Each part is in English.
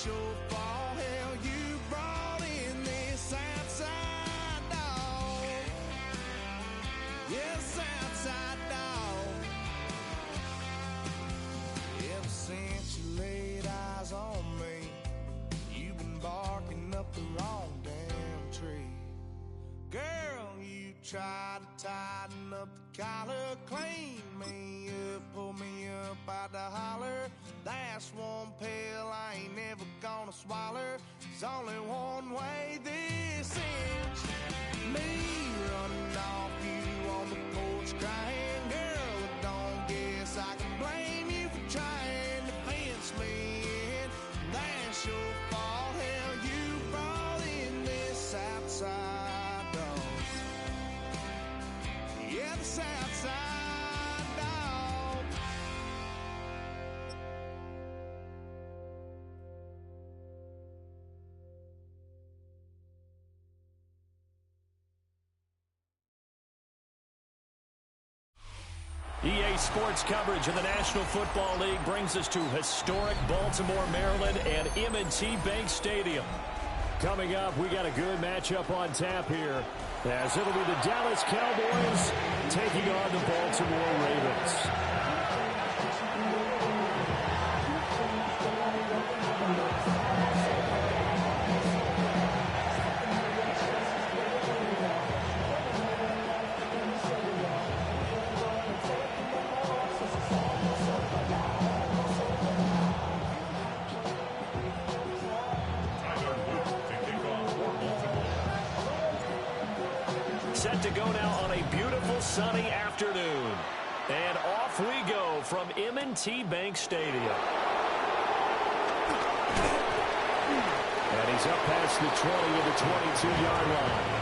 That's your fault. Hell, you brought in this outside dog. Yes, outside dog. Ever since you laid eyes on me, you've been barking up the wrong damn tree. Girl, you tried to tighten up the collar, clean me up, pull me up out the holler. That's one pill I ain't never gonna swallow. There's only one way this ends. Me running off you on the porch crying. Girl, I don't guess I can blame you for trying to fence me in. That's your fault. Hell, you brought in this outside dog. Yeah, this outside dog. EA Sports coverage of the National Football League brings us to historic Baltimore, Maryland and M&T Bank Stadium. Coming up, we got a good matchup on tap here, as it'll be the Dallas Cowboys taking on the Baltimore Ravens. Set to go now on a beautiful sunny afternoon. And off we go from M&T Bank Stadium. And he's up past the 20 of the 22-yard line.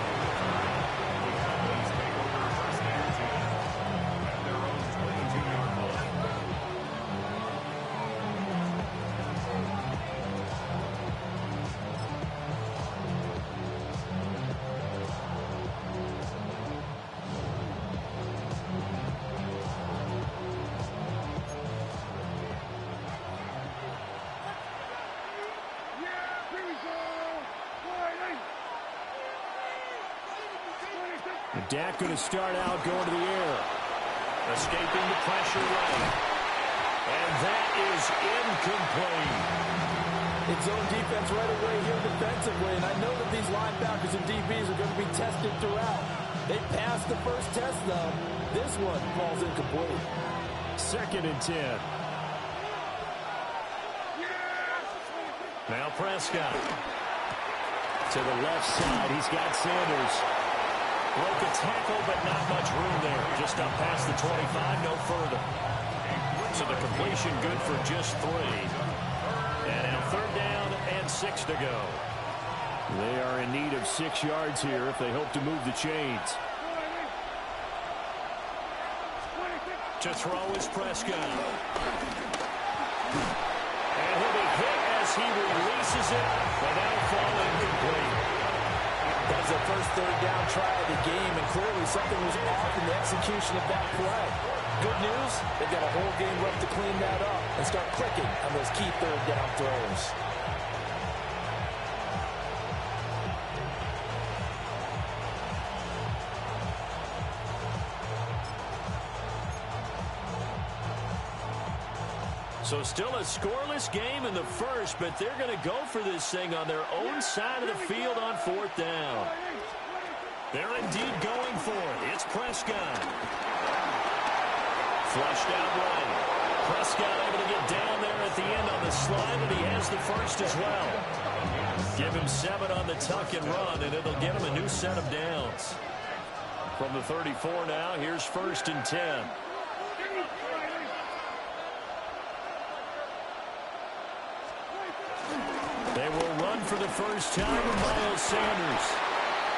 Dak going to start out going to the air. Escaping the pressure right. And that is incomplete. It's zone defense right away here defensively, and I know that these linebackers and DBs are going to be tested throughout. They passed the first test, though. This one falls incomplete. 2nd and 10. Now Prescott. To the left side, he's got Sanders. Broke a tackle, but not much room there. Just up past the 25, no further. So the completion good for just 3. And now 3rd down and 6 to go. They are in need of 6 yards here if they hope to move the chains. To throw is Prescott. And he'll be hit as he releases it, but that'll fall incomplete. That was their first 3rd down try of the game, and clearly something was off in the execution of that play. Good news, they've got a whole game left to clean that up and start clicking on those key 3rd down throws. So still a scoreless game in the first, but they're going to go for this thing on their own side of the field on 4th down. They're indeed going for it. It's Prescott. Flushed out right. Prescott able to get down there at the end on the slide, and he has the first as well. Give him 7 on the tuck and run, and it'll get him a new set of downs. From the 34 now, here's 1st and 10. They will run for the first time with Miles Sanders.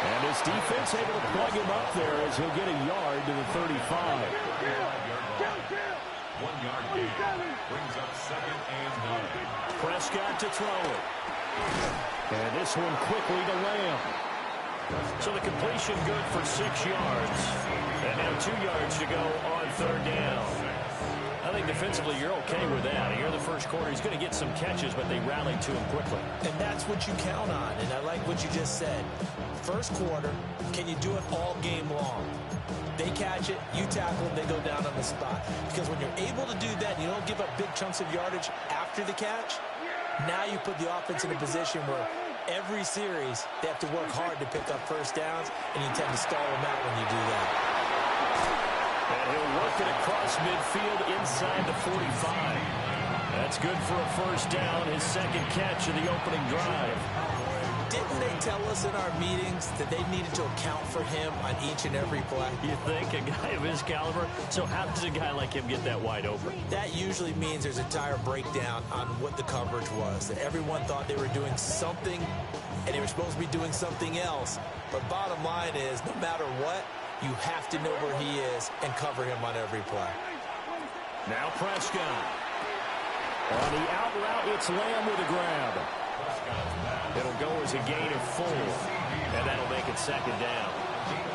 And his defense able to plug him up there as he'll get a yard to the 35. 1-yard gain brings up 2nd and 9. Prescott to throw it. And this one quickly to Lamb. So the completion good for 6 yards. And now 2 yards to go on 3rd down. I think defensively you're okay with that. Here in the first quarter, he's going to get some catches, but they rallied to him quickly. And that's what you count on, and I like what you just said. First quarter, can you do it all game long? They catch it, you tackle them, they go down on the spot. Because when you're able to do that and you don't give up big chunks of yardage after the catch, now you put the offense in a position where every series they have to work hard to pick up first downs, and you tend to stall them out when you do that. And he'll work it across midfield inside the 45. That's good for a first down, his second catch of the opening drive. Didn't they tell us in our meetings that they needed to account for him on each and every play? You think? A guy of his caliber? So how does a guy like him get that wide open? That usually means there's a entire breakdown on what the coverage was, that everyone thought they were doing something and they were supposed to be doing something else. But bottom line is, no matter what, you have to know where he is and cover him on every play. Now Prescott. On the out route, it's Lamb with a grab. It'll go as a gain of 4, and that'll make it second down.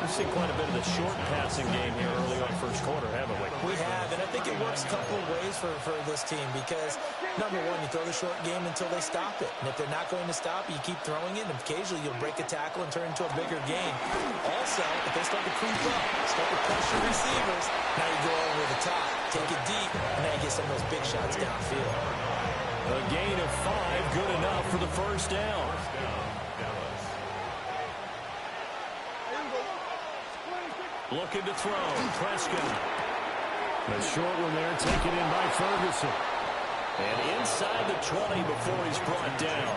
We've seen quite a bit of the short passing game here early on first quarter, haven't we? We have, and I think it works a couple of ways for this team because, number one, you throw the short game until they stop it. And if they're not going to stop it, you keep throwing it, and occasionally you'll break a tackle and turn into a bigger gain. Also, if they start to creep up, start to pressure receivers, now you go over the top, take it deep, and now you get some of those big shots downfield. A gain of 5, good enough for the first down. Looking to throw, Prescott. A short one there, taken in by Ferguson. And inside the 20 before he's brought down.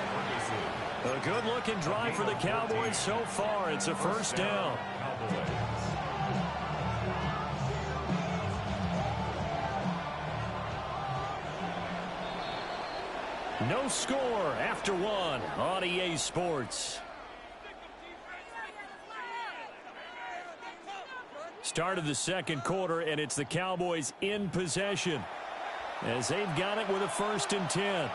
A good-looking drive for the Cowboys so far. It's a first down. No score after 1 on EA Sports. Start of the second quarter, and it's the Cowboys in possession as they've got it with a 1st and 10.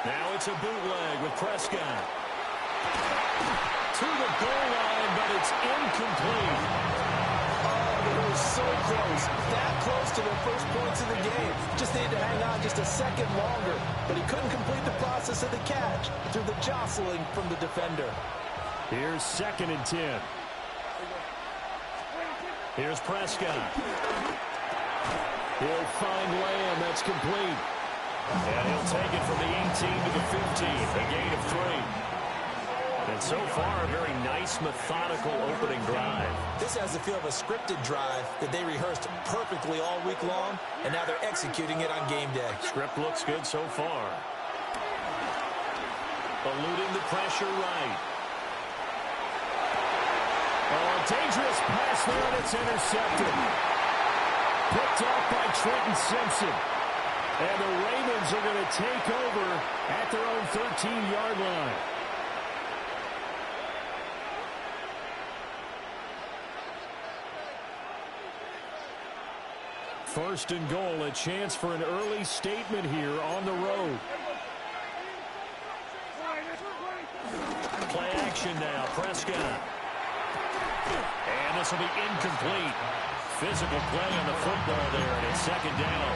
Now it's a bootleg with Prescott. To the goal line, but it's incomplete. Oh, it was so close. That close to the first points of the game. Just needed to hang on just a second longer. But he couldn't complete the process of the catch through the jostling from the defender. Here's 2nd and 10. Here's Prescott. He'll find Lamb. That's complete. And he'll take it from the 18 to the 15. A gain of 3. And so far, a very nice, methodical opening drive. This has the feel of a scripted drive that they rehearsed perfectly all week long, and now they're executing it on game day. Script looks good so far. Eluding the pressure right. Oh, dangerous pass there, and it's intercepted. Picked off by Trenton Simpson. And the Ravens are going to take over at their own 13-yard line. First and goal, a chance for an early statement here on the road. Play action now, Prescott. And this will be incomplete. Physical play on the football there, and it's second down.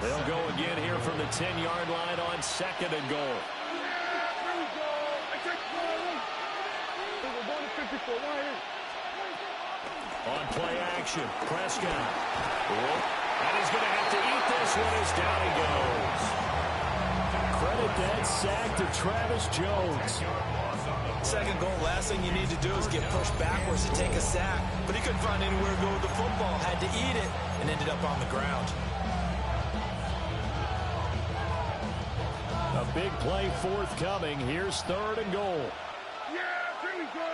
They'll go again here from the 10-yard line on 2nd and goal. On play action, Prescott. And he's going to have to eat this one as down he goes. Credit that sack to Travis Jones. Second goal, last thing you need to do is get pushed backwards to take a sack. But he couldn't find anywhere to go with the football, had to eat it, and ended up on the ground. A big play forthcoming. Here's 3rd and goal. Yeah, here we go.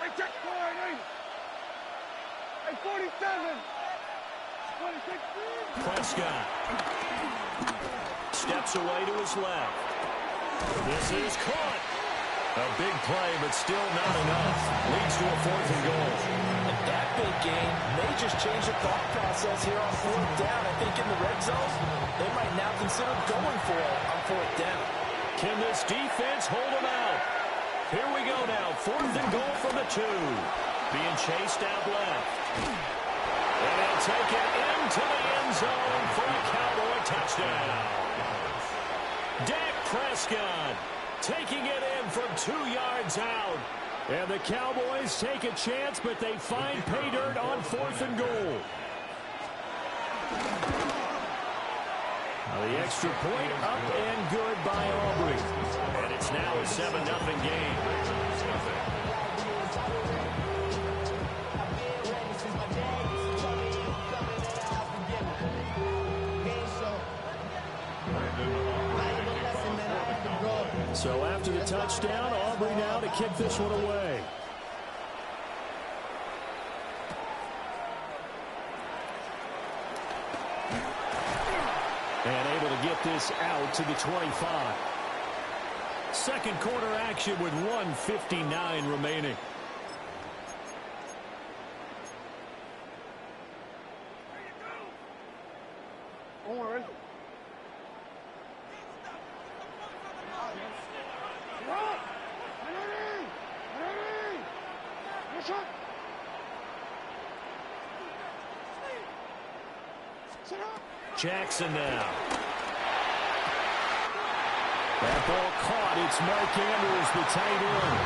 Hey, check 40. Hey, 47. 26. Prescott steps away to his left. This is caught. A big play, but still not enough. Leads to a 4th and goal. And that big gain may just change the thought process here on 4th down. I think in the red zone, they might now consider going for it on 4th down. Can this defense hold them out? Here we go now. 4th and goal from the 2. Being chased out left. And they'll take it into the end zone for a Cowboy touchdown. Dak Prescott taking it in from 2 yards out. And the Cowboys take a chance, but they find pay dirt on 4th and goal. Now the extra point up and good by Aubrey. And it's now a 7-0 game. So after the touchdown, Aubrey now to kick this one away. And able to get this out to the 25. Second quarter action with 1:59 remaining. Don't worry. Jackson now. That ball caught. It's Mark Andrews, the tight end.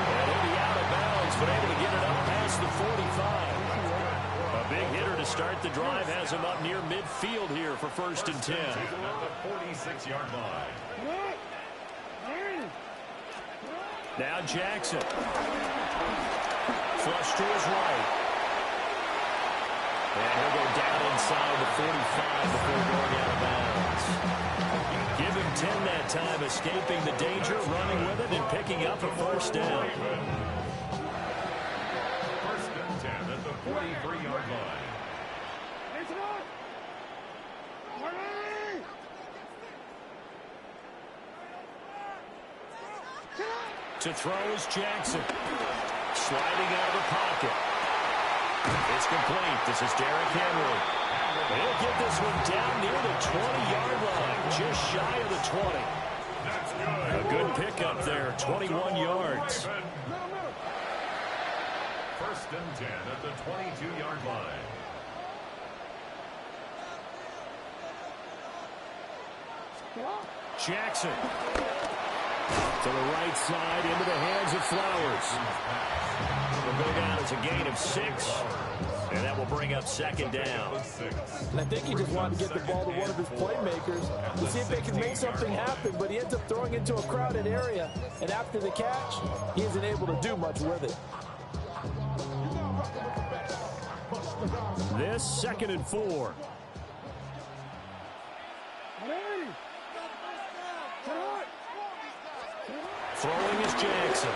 And he'll be out of bounds, but able to get it up past the 45. A big hitter to start the drive has him up near midfield here for 1st and 10. At the 46-yard line. Now Jackson. Flush to his right. And he'll go down inside the 45 before going out of bounds. Give him 10 that time, escaping the danger, running with it, and picking up a 1st down. 1st and 10 at the 43-yard line. To throw is Jackson. Sliding out of the pocket. It's complete. This is Derrick Henry. He'll get this one down near the 20-yard line, just shy of the 20. That's good. A good pickup there, 21 yards. 1st and 10 at the 22-yard line. Jackson. To the right side, into the hands of Flowers. Will go down as a gain of 6. And that will bring up 2nd down. And I think he just wanted to get the ball to one of his playmakers to see if they can make something happen, but he ends up throwing into a crowded area. And after the catch, he isn't able to do much with it. This 2nd and 4. Throwing is Jackson.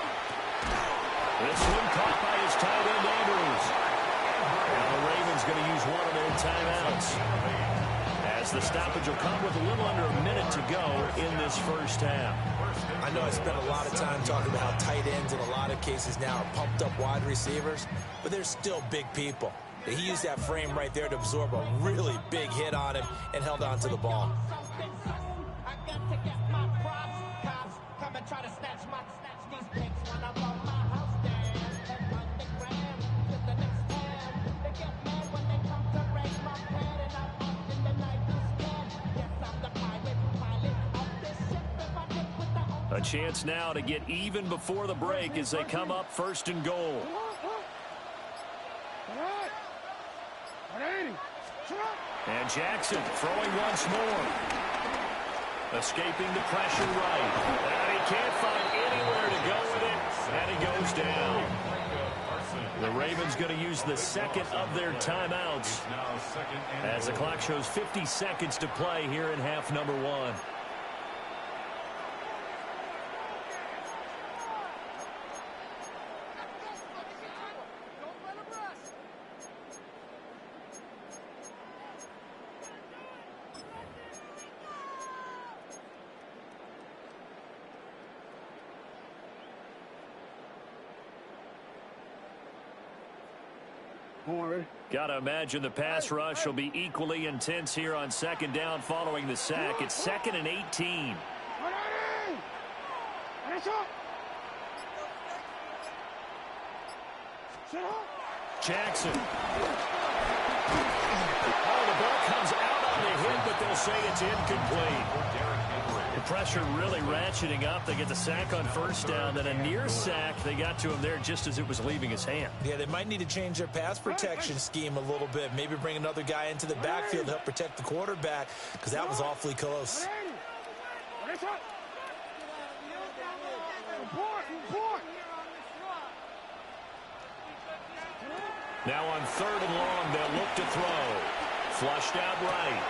This one caught by his tight end, Andrews. Now the Ravens going to use one of their timeouts, as the stoppage will come with a little under a minute to go in this 1st half. I know I spent a lot of time talking about how tight ends in a lot of cases now are pumped up wide receivers, but they're still big people. He used that frame right there to absorb a really big hit on him and held on to the ball. A chance now to get even before the break as they come up 1st and goal. And Jackson throwing once more. Escaping the pressure right. And he can't find anywhere to go with it. And he goes down. The Ravens going to use the 2nd of their timeouts as the clock shows 50 seconds to play here in half number 1. Got to imagine the pass rush will be equally intense here on second down following the sack. It's 2nd and 18. Jackson. Oh, the ball comes out on the hit, but they'll say it's incomplete. The pressure really ratcheting up. They get the sack on first down, then a near sack. They got to him there just as it was leaving his hand. Yeah, they might need to change their pass protection scheme a little bit. Maybe bring another guy into the backfield to help protect the quarterback, because that was awfully close. Now on 3rd and long, they'll look to throw. Flushed out right.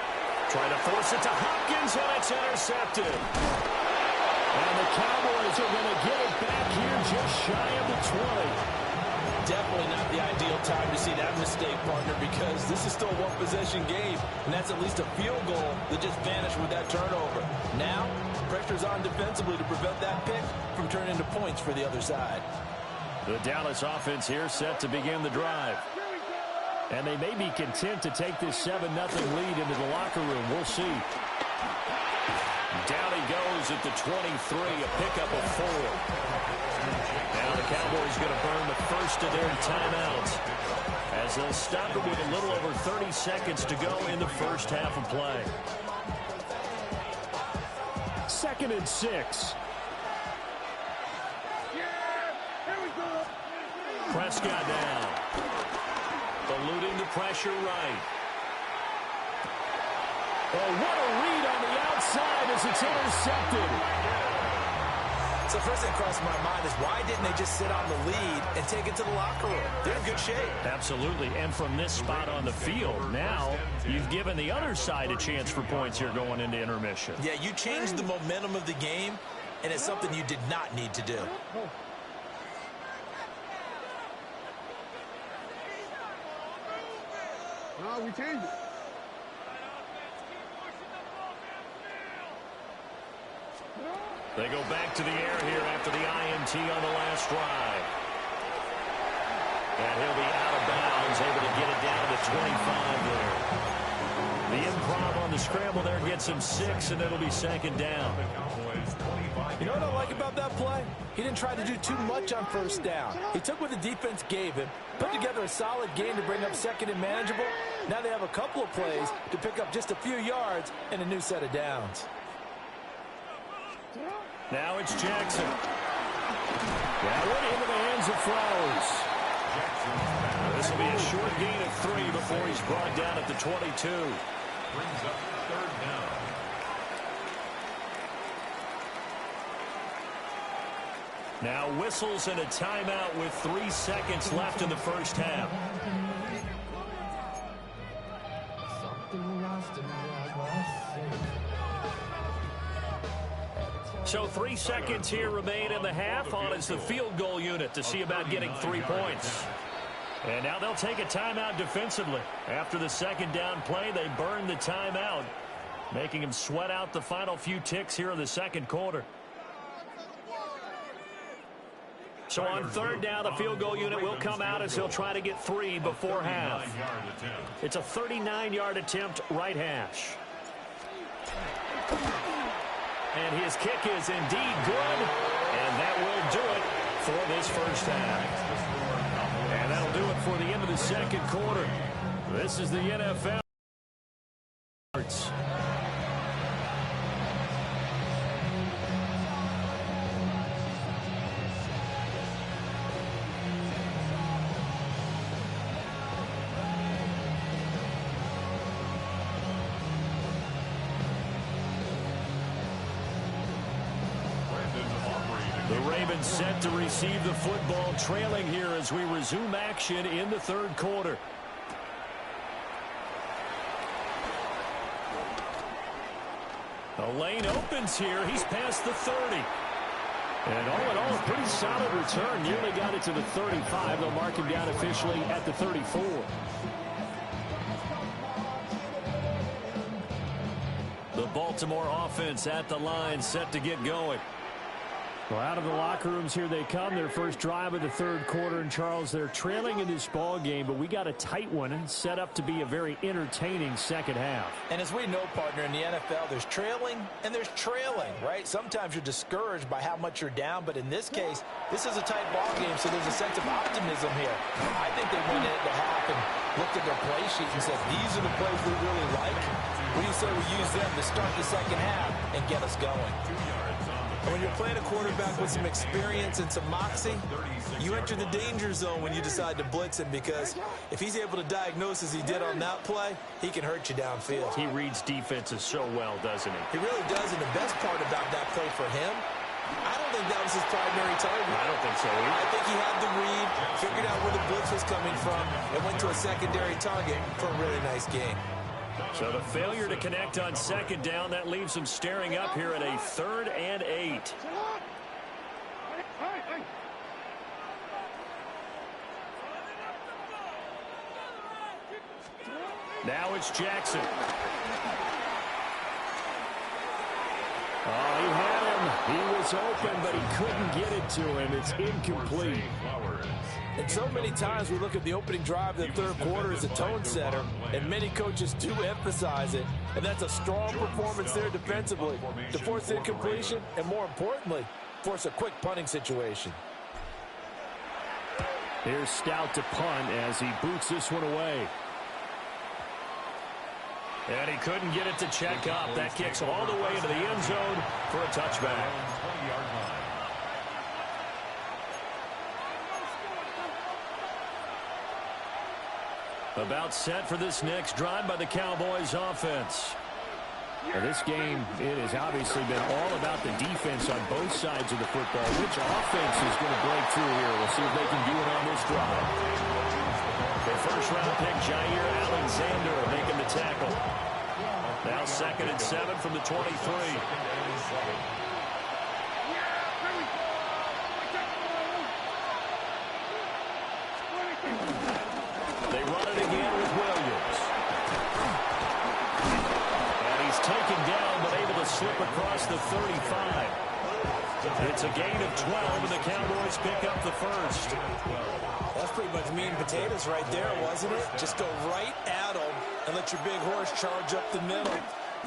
Try to force it to Hopkins, and it's intercepted. And the Cowboys are going to get it back here just shy of the 20. Definitely not the ideal time to see that mistake, partner, because this is still a one-possession game, and that's at least a field goal that just vanished with that turnover. Now, pressure's on defensively to prevent that pick from turning into points for the other side. The Dallas offense here set to begin the drive. And they may be content to take this 7-0 lead into the locker room. We'll see. Down he goes at the 23, a pickup of 4. Now the Cowboys going to burn the first of their timeouts as they'll stop it with a little over 30 seconds to go in the first half of play. 2nd and 6. Prescott down. Eluding the pressure right. Oh, what a read on the outside as it's intercepted. So first thing crossed my mind is why didn't they just sit on the lead and take it to the locker room? They're in good shape. Absolutely. And from this spot on the field, now you've given the other side a chance for points here going into intermission. Yeah, you changed the momentum of the game, and it's something you did not need to do. No, we changed it. They go back to the air here after the INT on the last drive. And he'll be out of bounds, able to get it down to the 25 there. The improv on the scramble there gets him 6, and it'll be 2nd down. You know what I like about that play? He didn't try to do too much on first down. He took what the defense gave him, put together a solid game to bring up 2nd and manageable. Now they have a couple of plays to pick up just a few yards and a new set of downs. Now it's Jackson. That one into the hands of Flowers. This will be a short gain of 3 before he's brought down at the 22. Brings up 3rd down. Now whistles and a timeout with 3 seconds left in the first half. So 3 seconds here remain in the half. On is the field goal unit to see about getting 3 points. And now they'll take a timeout defensively. After the 2nd down play, they burn the timeout, making them sweat out the final few ticks here in the 2nd quarter. So on 3rd down, the field goal unit will come out as he'll try to get 3 before half. It's a 39-yard attempt, right hash. And his kick is indeed good, and that will do it for this first half. And that'll do it for the end of the 2nd quarter. This is the NFL. The Ravens set to receive the football, trailing here as we resume action in the 3rd quarter. The lane opens here. He's past the 30. And all in all, a pretty solid return. Nearly got it to the 35. They'll mark him down officially at the 34. The Baltimore offense at the line, set to get going. Well, out of the locker rooms here they come. Their first drive of the third quarter. And, Charles, they're trailing in this ball game, but we got a tight one and set up to be a very entertaining second half. And as we know, partner, in the NFL, there's trailing and there's trailing, right? Sometimes you're discouraged by how much you're down, but in this case, this is a tight ball game, so there's a sense of optimism here. I think they went into half and looked at their play sheet and said, these are the plays we really like. What do you say we use them to start the second half and get us going? And when you're playing a quarterback with some experience and some moxie, you enter the danger zone when you decide to blitz him, because if he's able to diagnose as he did on that play, he can hurt you downfield. He reads defenses so well, doesn't he? He really does, and the best part about that play for him, I don't think that was his primary target. I don't think so either. I think he had the read, figured out where the blitz was coming from, and went to a secondary target for a really nice game. So the failure to connect on second down, that leaves them staring up here at a 3rd and 8. Now it's Jackson. Oh, he had him. He was open, but he couldn't get it to him. It's incomplete. And so many times we look at the opening drive of the third quarter as a tone setter, and many coaches do emphasize it. And that's a strong performance there defensively to force incompletion and, more importantly, force a quick punting situation. Here's Stout to punt as he boots this one away. And he couldn't get it to check up. That kicks all the way into the end zone for a touchback. About set for this next drive by the Cowboys offense. Now this game, it has obviously been all about the defense on both sides of the football. Which offense is going to break through here? We'll see if they can do it on this drive. The first-round pick, Jair Alexander, making the tackle. Now 2nd and 7 from the 23. They run it again with Williams. And he's taken down, but able to slip across the 35. It's a gain of 12, and the Cowboys pick up the first. That's pretty much meat and potatoes right there, wasn't it? Just go right at them and let your big horse charge up the middle.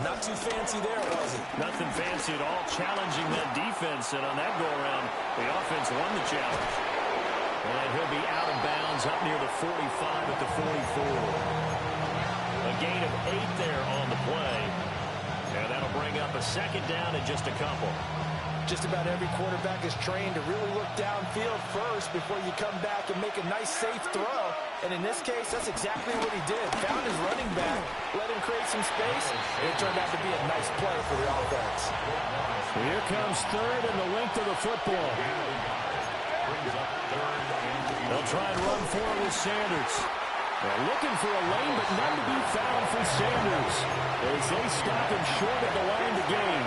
Not too fancy there, was it? Nothing fancy at all, challenging that defense, and on that go-around, the offense won the challenge. And he'll be out of bounds up near the 45 at the 44. A gain of 8 there on the play. And that'll bring up a second down and just a couple. Just about every quarterback is trained to really look downfield first before you come back and make a nice, safe throw. And in this case, that's exactly what he did. Found his running back, let him create some space, and it turned out to be a nice play for the offense. Here comes 3rd and the length of the football. They'll try and run forward with Sanders. They're looking for a lane, but none to be found for Sanders as they stop him short of the line to gain.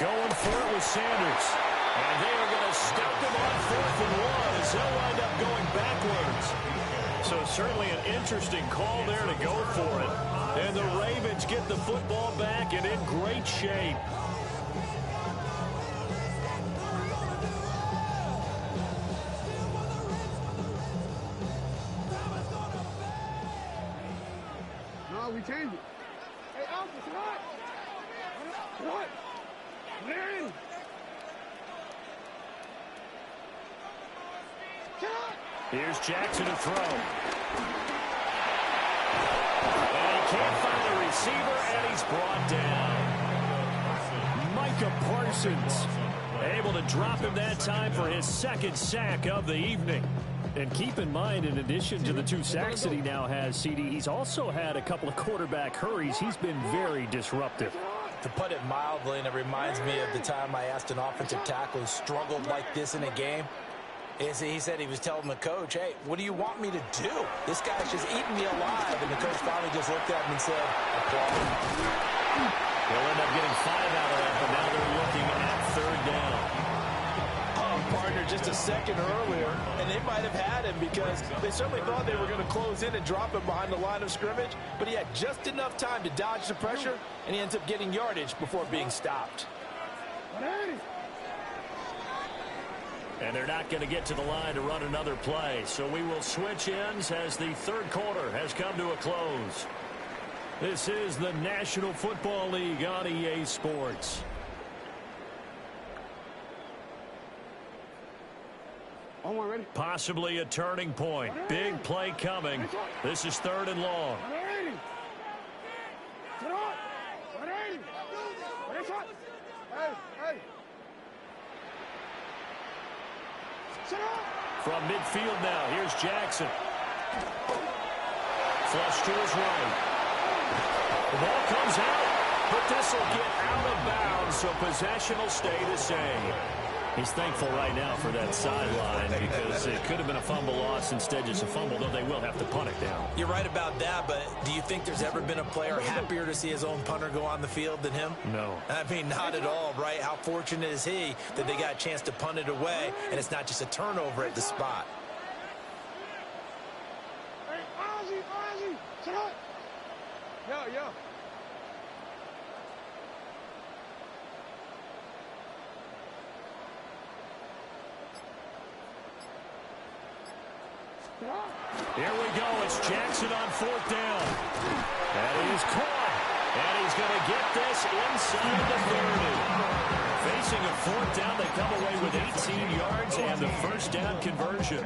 Going for it with Sanders. And they are going to stop him on 4th and 1 as they'll wind up going backwards. So certainly an interesting call there to go for it. And the Ravens get the football back and in great shape. No, we changed it. Hey, Alpha, what? What? Larry! Here's Jackson to throw. And he can't find the receiver, and he's brought down. Micah Parsons able to drop him that time for his 2nd sack of the evening. And keep in mind, in addition to the 2 sacks that he now has, CD, he's also had a couple of quarterback hurries. He's been very disruptive. To put it mildly, and it reminds me of the time I asked an offensive tackle who struggled like this in a game, is he said he was telling the coach, hey, what do you want me to do? This guy's just eating me alive. And the coach finally just looked at him and said, applaud him. They'll end up getting 5 out of that, but now they're looking at 3rd down. Pardon partner just a second earlier, and they might have had him because they certainly thought they were going to close in and drop him behind the line of scrimmage, but he had just enough time to dodge the pressure, and he ends up getting yardage before being stopped. And they're not going to get to the line to run another play, so we will switch ends as the third quarter has come to a close. This is the National Football League on EA Sports. Possibly a turning point. Big play coming. This is 3rd and long. From midfield now, here's Jackson. Flush to his right. The ball comes out, but this will get out of bounds, so possession will stay the same. He's thankful right now for that sideline because it could have been a fumble loss, instead just a fumble, though they will have to punt it down. You're right about that, but do you think there's ever been a player happier to see his own punter go on the field than him? No. I mean, not at all, right? How fortunate is he that they got a chance to punt it away, and it's not just a turnover at the spot. Here we go. It's Jackson on 4th down. And he's caught. And he's going to get this inside the 30. Facing a 4th down, they come away with 18 yards and the first down conversion.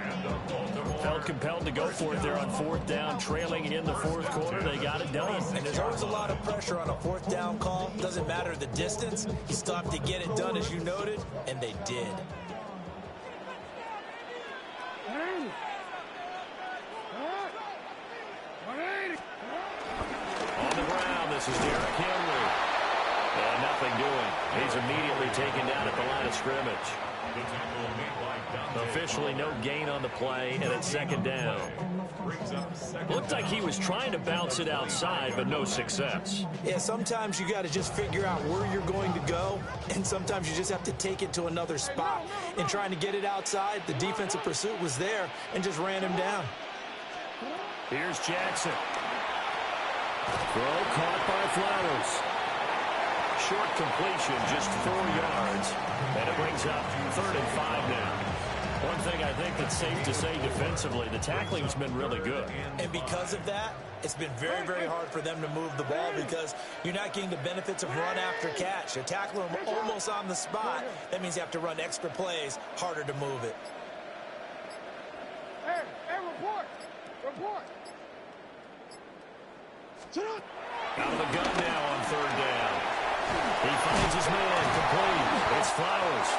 Felt compelled to go for it there on 4th down, trailing in the 4th quarter. They got it done. And there's always a lot of pressure on a 4th down call. Doesn't matter the distance. You still have to get it done, as you noted, and they did. On the ground, this is Derrick Henry. And nothing doing. He's immediately taken down at the line of scrimmage. Officially no gain on the play, and it's 2nd down. Looked like he was trying to bounce it outside, but no success. Yeah, sometimes you got to just figure out where you're going to go, and sometimes you just have to take it to another spot. In trying to get it outside, the defensive pursuit was there and just ran him down. Here's Jackson. Throw caught by Flowers. Short completion, just 4 yards. And it brings up 3rd and 5 now. One thing I think that's safe to say defensively, the tackling's been really good. And because of that, it's been very, very hard for them to move the ball because you're not getting the benefits of run after catch. You're tackling them almost on the spot. That means you have to run extra plays, harder to move it. Hey, report! Report! Out of the gun now on 3rd down. He finds his man complete. It's Flowers.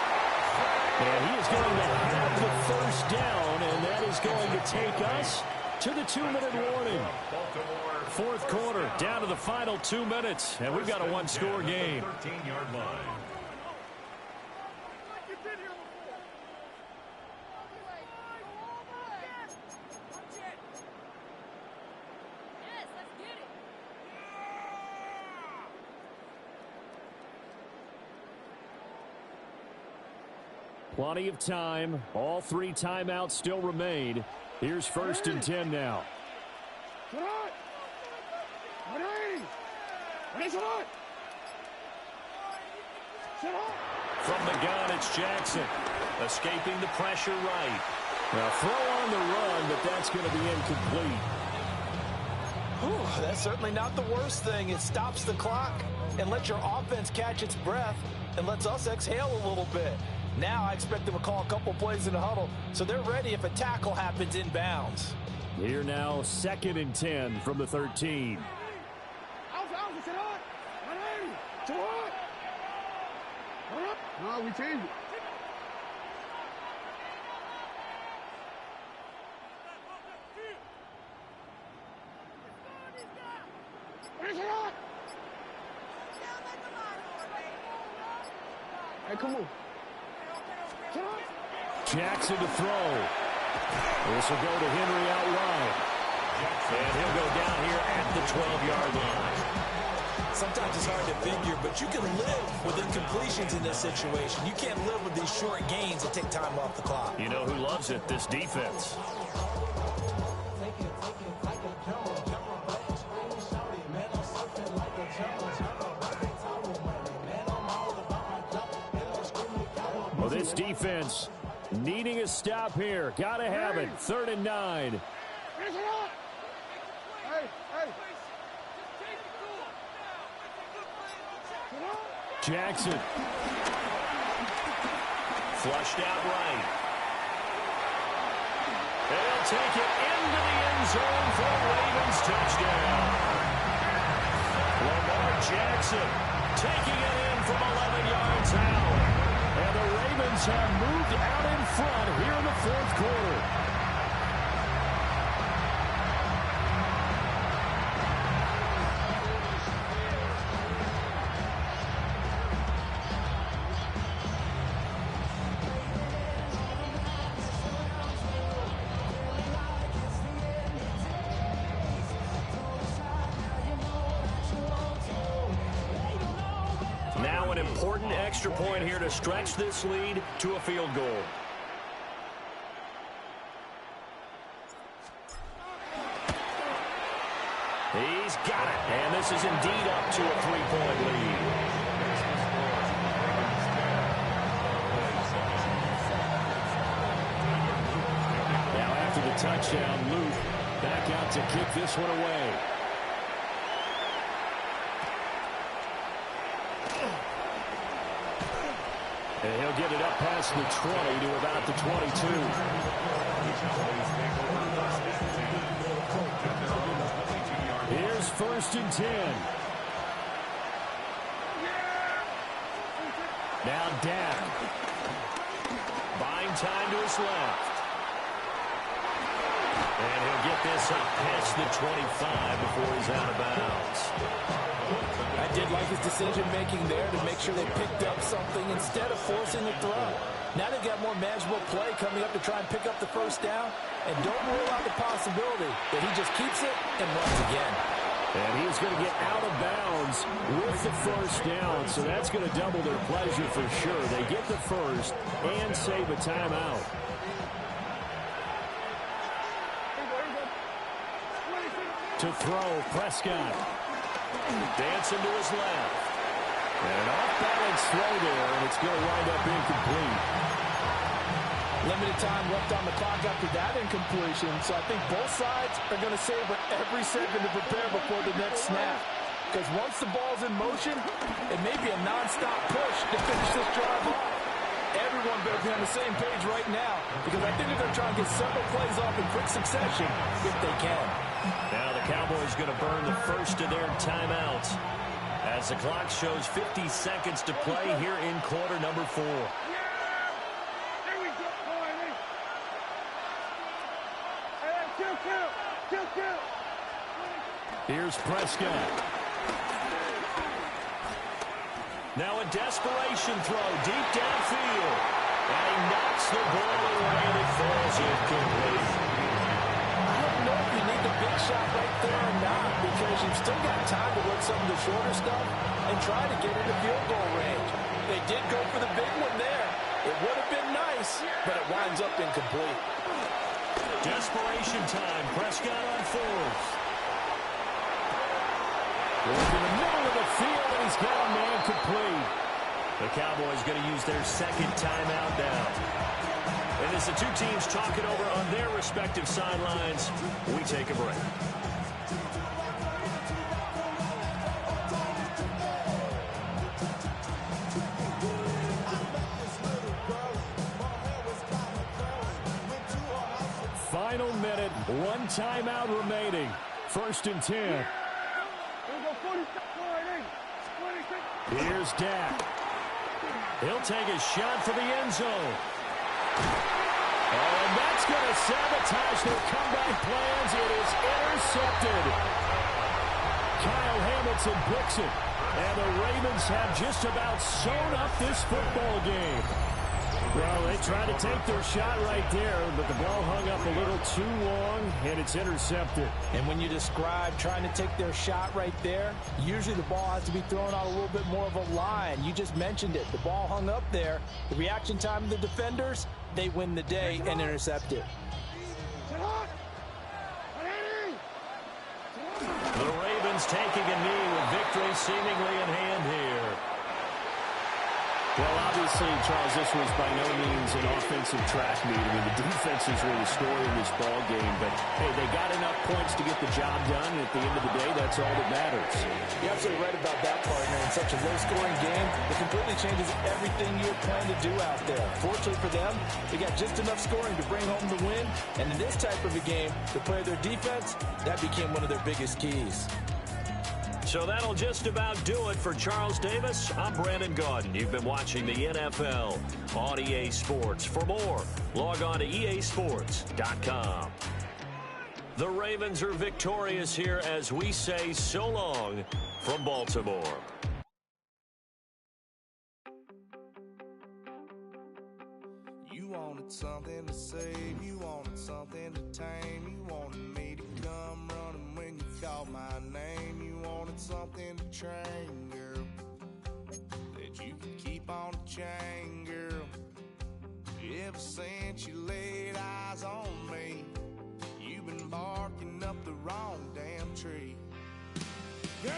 And he is going to have the first down, and that is going to take us to the 2-minute warning. 4th quarter, down to the final 2 minutes, and we've got a 1-score game. 13-yard line. Plenty of time. All 3 timeouts still remain. Here's 1st and 10 now. From the gun, it's Jackson. Escaping the pressure right. Now throw on the run, but that's going to be incomplete. Whew, that's certainly not the worst thing. It stops the clock and lets your offense catch its breath and lets us exhale a little bit. Now I expect them to call a couple plays in the huddle, so they're ready if a tackle happens inbounds. Here now, 2nd and 10 from the 13. No, we changed it. Hey, come on. Jackson to throw. This will go to Henry out wide. And he'll go down here at the 12-yard line. Sometimes it's hard to figure, but you can live with incompletions in this situation. You can't live with these short gains that take time off the clock. You know who loves it? This defense. Well, this defense needing a stop here. Got to have it. 3rd and 9. Jackson. Flushed out right. They'll take it into the end zone for a Ravens touchdown. Lamar Jackson taking it in from 11 yards out. And the Ravens have moved out in front here in the 4th quarter. Now an important extra point here to stretch this lead to a field goal. He's got it. And this is indeed up to a 3-point lead. Now after the touchdown, Luke back out to kick this one away. And he'll get it up past the 20 to about the 22. Here's 1st and 10. Now Dak. Buying time to his left. And he'll get this up past the 25 before he's out of bounds. I did like his decision-making there to make sure they picked up something instead of forcing the throw. Now they've got more manageable play coming up to try and pick up the 1st down. And don't rule out the possibility that he just keeps it and runs again. And he's going to get out of bounds with the 1st down. So that's going to double their pleasure for sure. They get the 1st and save a timeout. To throw, Prescott. Dancing to his left. And an off-balance throw there, and it's going to wind up incomplete. Limited time left on the clock after that incompletion, so I think both sides are going to savor every second to prepare before the next snap. Because once the ball's in motion, it may be a non-stop push to finish this drive off. Everyone better be on the same page right now, because I think they're going to try and get several plays off in quick succession if they can. Now the Cowboys going to burn the first of their timeouts as the clock shows 50 seconds to play here in quarter number 4. Here's Prescott. Now a desperation throw deep downfield. And he knocks the ball away and it falls incomplete. I don't know if you need the big shot right there or not, because you've still got time to work some of the shorter stuff and try to get into field goal range. They did go for the big one there. It would have been nice, but it winds up incomplete. Desperation time. Prescott on 4th. Goes in the middle of the field, and he's got a man complete. The Cowboys going to use their 2nd timeout now. And as the two teams talk it over on their respective sidelines, we take a break. Final minute, 1 timeout remaining. 1st and 10. Here's Dak. He'll take a shot for the end zone. Oh, and that's going to sabotage their comeback plans. It is intercepted. Kyle Hamilton picks it. And the Ravens have just about sewn up this football game. Well, they tried to take their shot right there, but the ball hung up a little too long, and it's intercepted. And when you describe trying to take their shot right there, usually the ball has to be thrown out a little bit more of a line. You just mentioned it. The ball hung up there. The reaction time of the defenders, they win the day and intercept it. The Ravens taking a knee with victory seemingly in hand here. Well, obviously, Charles, this was by no means an offensive track meet. I mean, the defenses were the story in this ball game, but, hey, they got enough points to get the job done, and at the end of the day, that's all that matters. You're absolutely right about that, partner. In such a low-scoring game, it completely changes everything you had planned to do out there. Fortunately for them, they got just enough scoring to bring home the win, and in this type of a game, to play their defense, that became one of their biggest keys. So that'll just about do it for Charles Davis. I'm Brandon Gaudin. You've been watching the NFL on EA Sports. For more, log on to easports.com. The Ravens are victorious here as we say so long from Baltimore. You wanted something to save, you wanted something to tame, you wanted me to come running when you called my name, you wanted something to train, girl, that you could keep on the chain, girl. Ever since you laid eyes on me, you've been barking up the wrong damn tree. Girl,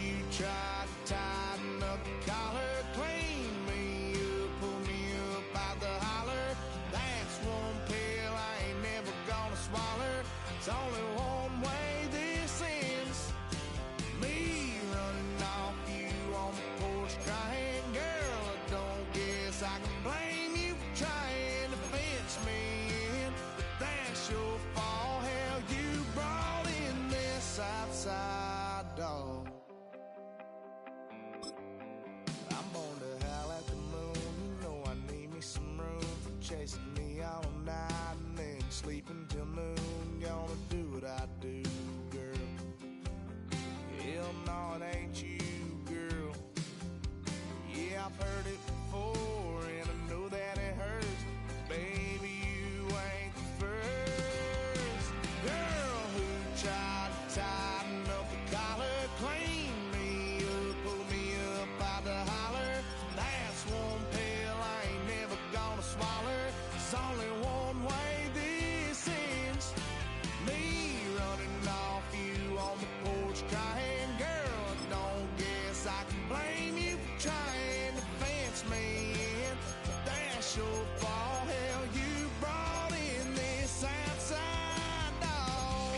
you tried to tighten up the collar, clean me up, pull me up out the holler. That's one pill I ain't never gonna swallow. It's only one way this ends. Me running off you on the porch crying. Girl, I don't guess I can blame you for trying to fence me in, but that's your fault. Hell, you brought in this outside dog. I'm born to howl at the moon. You know I need me some room for chasing me all night and then sleeping till noon. Gonna do what I do, girl. Hell no, it ain't you, girl. Yeah, I've heard it before and I know that it hurts. Baby, you ain't the first girl who tried to tighten up the collar, clean me up, pull me up out the holler. That's one pill I ain't never gonna swallow. It's only one way this ends. Me running off you on the porch crying. Girl, I don't guess I can blame you for trying to fence me in, but that's your fault. Hell, you brought in this outside dog.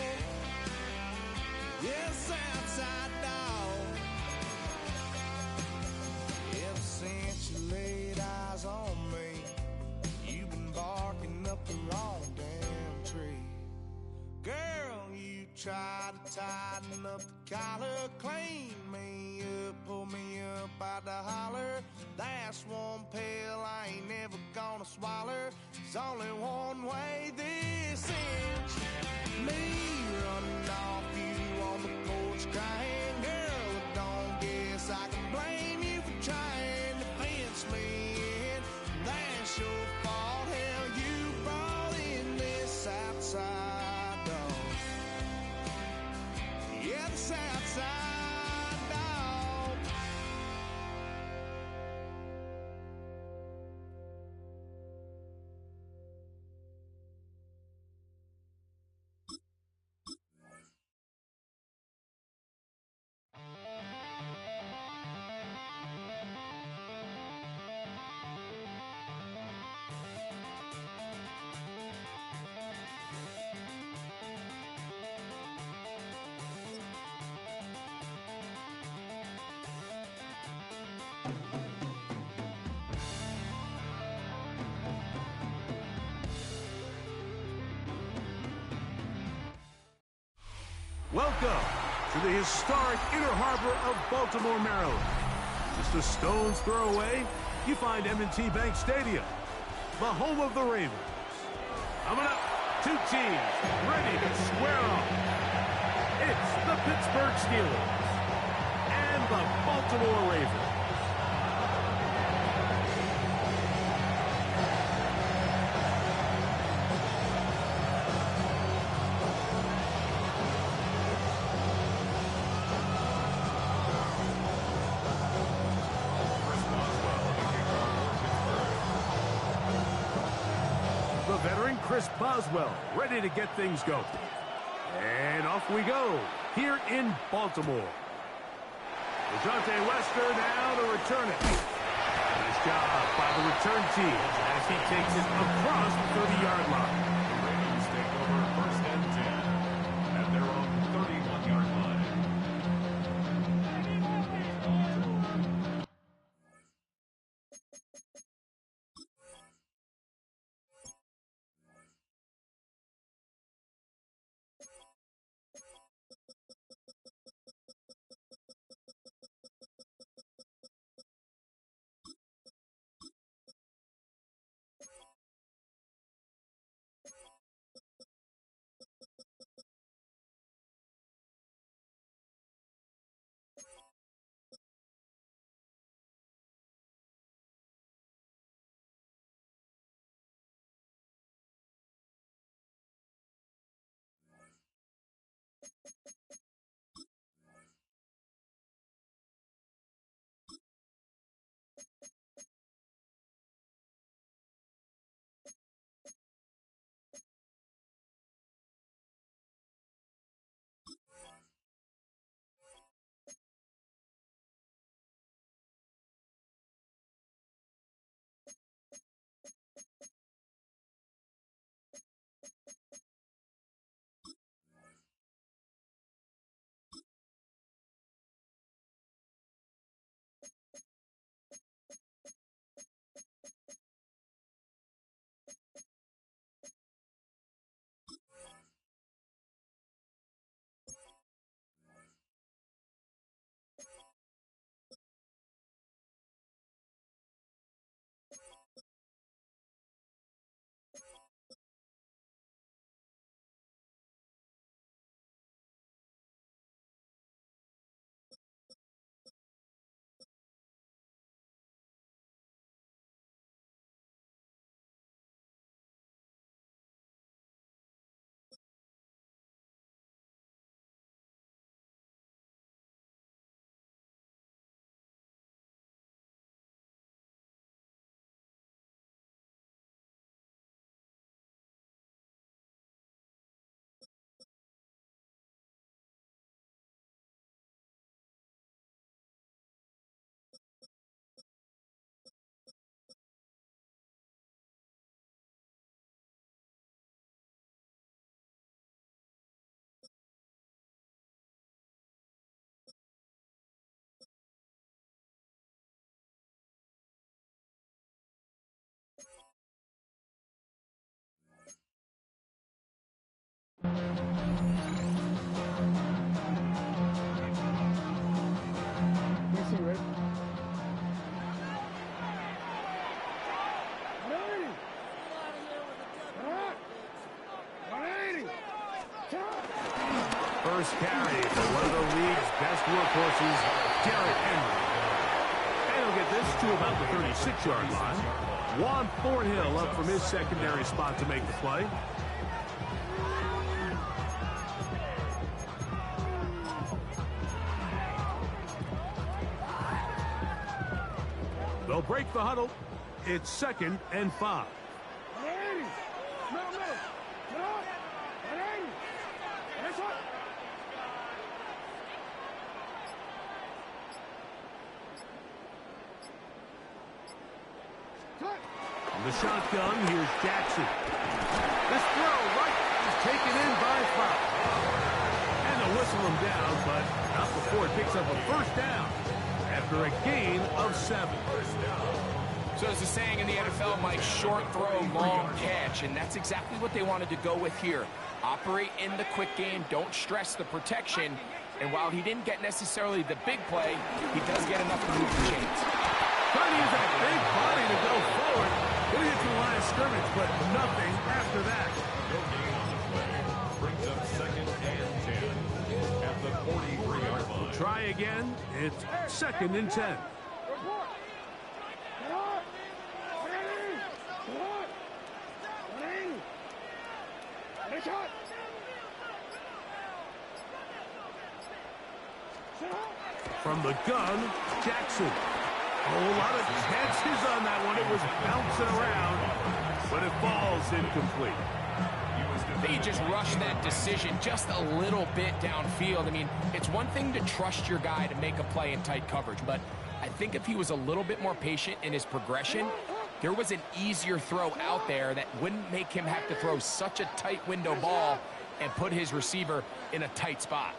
Yes, outside dog. Ever since you laid eyes on me, you've been barking up the wrong damn tree. Girl, you tried to tighten up the collar, clean me up, pull me up out the holler. That's one pill I ain't never gonna swallow. There's only one way this ends. Me running off you on the porch crying. Girl, I don't guess I can blame you for trying to fence me in. That's your fault. Hell, you brought in this outside dog. Yeah, this outside dog. Welcome to the historic Inner Harbor of Baltimore, Maryland. Just a stone's throw away, you find M&T Bank Stadium, the home of the Ravens. Coming up, two teams ready to square off. It's the Pittsburgh Steelers and the Baltimore Ravens. the veteran Chris Boswell, ready to get things going. And off we go, here in Baltimore. DeJounte Wester now to return it. Nice job by the return team as he takes it across the 30-yard line. The Ravens take over 1st and 10 at their own 31-yard line. First carry for one of the league's best workhorses, Derrick Henry. And he'll get this to about the 36-yard line. Juan Thornhill up from his secondary spot to make the play. They'll break the huddle. It's 2nd and 5. From the shotgun, here's Jackson. This throw right is taken in by Fowl. And they'll whistle him down, but not before it picks up a first down after a gain of 7. So there's a saying in the NFL, Mike, short throw, long catch, and that's exactly what they wanted to go with here. Operate in the quick game, don't stress the protection, and while he didn't get necessarily the big play, he does get enough to move the chains. Trying to use that big body to go forward. Getting it to the line of scrimmage, but nothing after that. No gain on the play. Brings up 2nd and 10 at the 43-yard line. Try again. It's 2nd and 10. From the gun, Jackson. A whole lot of chances on that one. It was bouncing around. but it falls incomplete. They just rushed that decision just a little bit downfield. I mean, it's one thing to trust your guy to make a play in tight coverage, but I think if he was a little bit more patient in his progression, there was an easier throw out there that wouldn't make him have to throw such a tight window ball and put his receiver in a tight spot.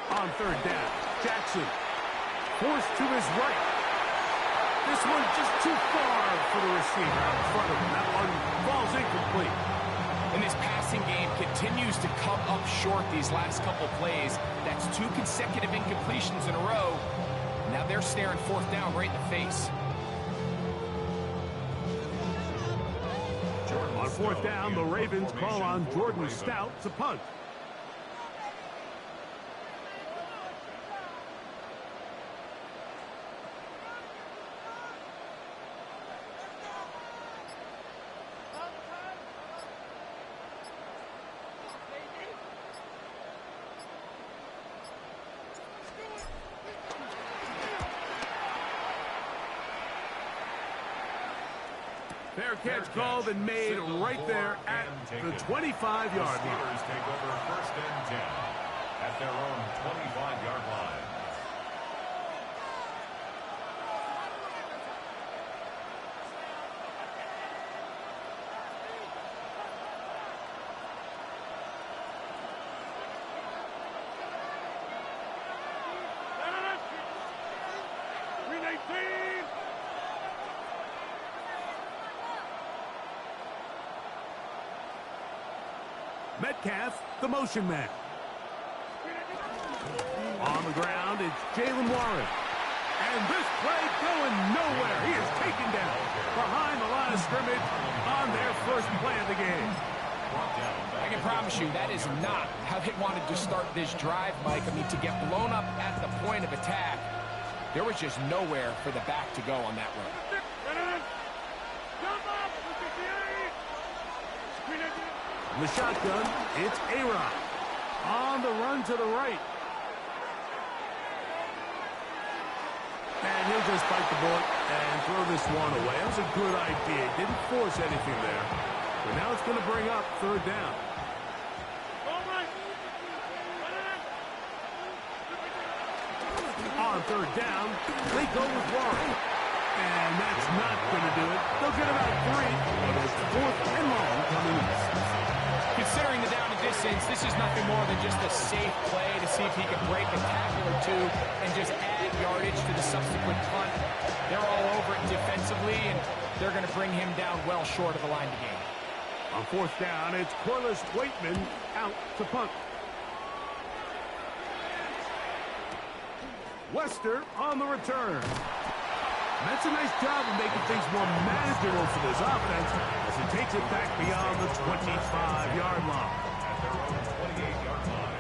On third down, Jackson forced to his right. This one just too far for the receiver out in front of him. That one falls incomplete. And this passing game continues to come up short these last couple plays. That's 2 consecutive incompletions in a row. Now they're staring fourth down right in the face. On fourth down, the Ravens call on Jordan Stout to punt. Fair catch called and made right there at the 25-yard line. Take over first and 10 at their own 25-yard line. Metcalf, the motion man. On the ground, it's Jalen Warren. And this play going nowhere. He is taken down behind the line of scrimmage on their first play of the game. I can promise you that is not how they wanted to start this drive, Mike. I mean, to get blown up at the point of attack, there was just nowhere for the back to go on that run. In the shotgun, it's A-Rod. On the run to the right. And he'll just bite the bullet and throw this one away. That was a good idea. Didn't force anything there. But now it's going to bring up third down. On third down, they go with Warren. And that's not going to do it. They'll get about 3, but it's fourth and long coming up. Considering the down and distance, this is nothing more than just a safe play to see if he can break a tackle or two and just add yardage to the subsequent punt. They're all over it defensively, and they're going to bring him down well short of the line to gain. On fourth down, it's Corliss Waitman out to punt. Wester on the return. And that's a nice job of making things more manageable for this offense as he takes it back beyond the 25-yard line. At their own 28-yard line.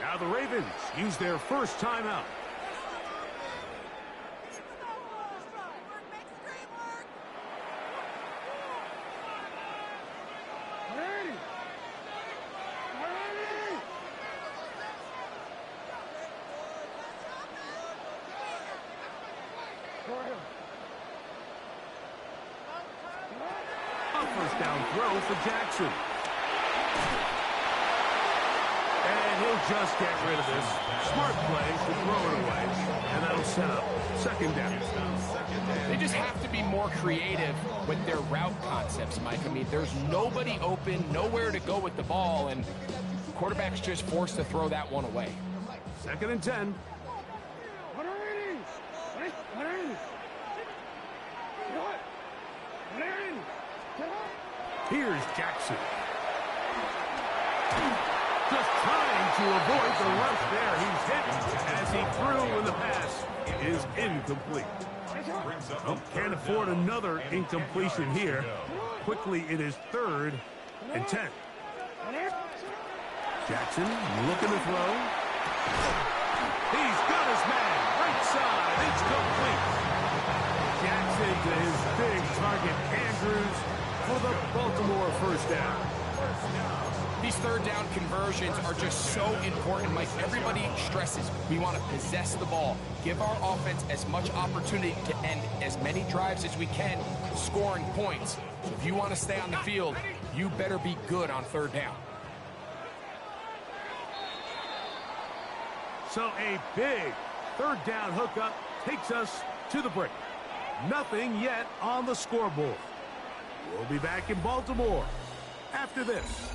Now the Ravens use their first timeout. A first down throw for Jackson. And he'll just get rid of this. Smart play to throw it away. And that'll set up second down. They just have to be more creative with their route concepts, Mike. I mean, there's nobody open, nowhere to go with the ball, and quarterback's just forced to throw that one away. Second and 10. Here's Jackson. Just trying to avoid the rush there. He's hit as he threw, and the pass is incomplete. Oh, can't afford another incompletion here. Quickly, it is 3rd and 10. Jackson looking to throw. He's got his man. Right side. It's complete. Jackson to his big target, Andrews, for the Baltimore first down. These third down conversions are just so important, Mike. Everybody stresses we want to possess the ball, give our offense as much opportunity to end as many drives as we can, scoring points. So if you want to stay on the field, you better be good on third down. So a big third down hookup takes us to the break. Nothing yet on the scoreboard. We'll be back in Baltimore after this.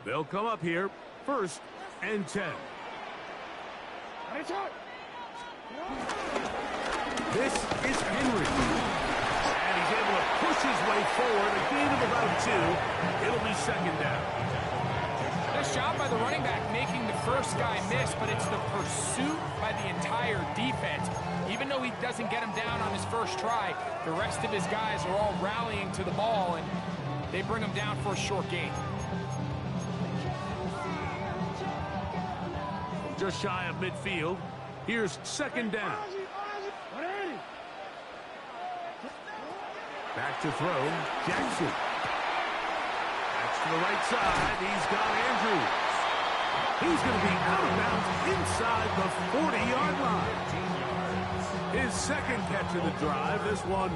They'll come up here, 1st and 10. This is Henry. And he's able to push his way forward. A gain of about 2. It'll be 2nd down. Nice job by the running back making the first guy miss, but it's the pursuit by the entire defense. Even though he doesn't get him down on his first try, the rest of his guys are all rallying to the ball, and they bring him down for a short gain. Just shy of midfield. Here's 2nd down. Back to throw. Jackson. That's to the right side. He's got Andrews. He's going to be out of bounds inside the 40-yard line. His 2nd catch of the drive. This one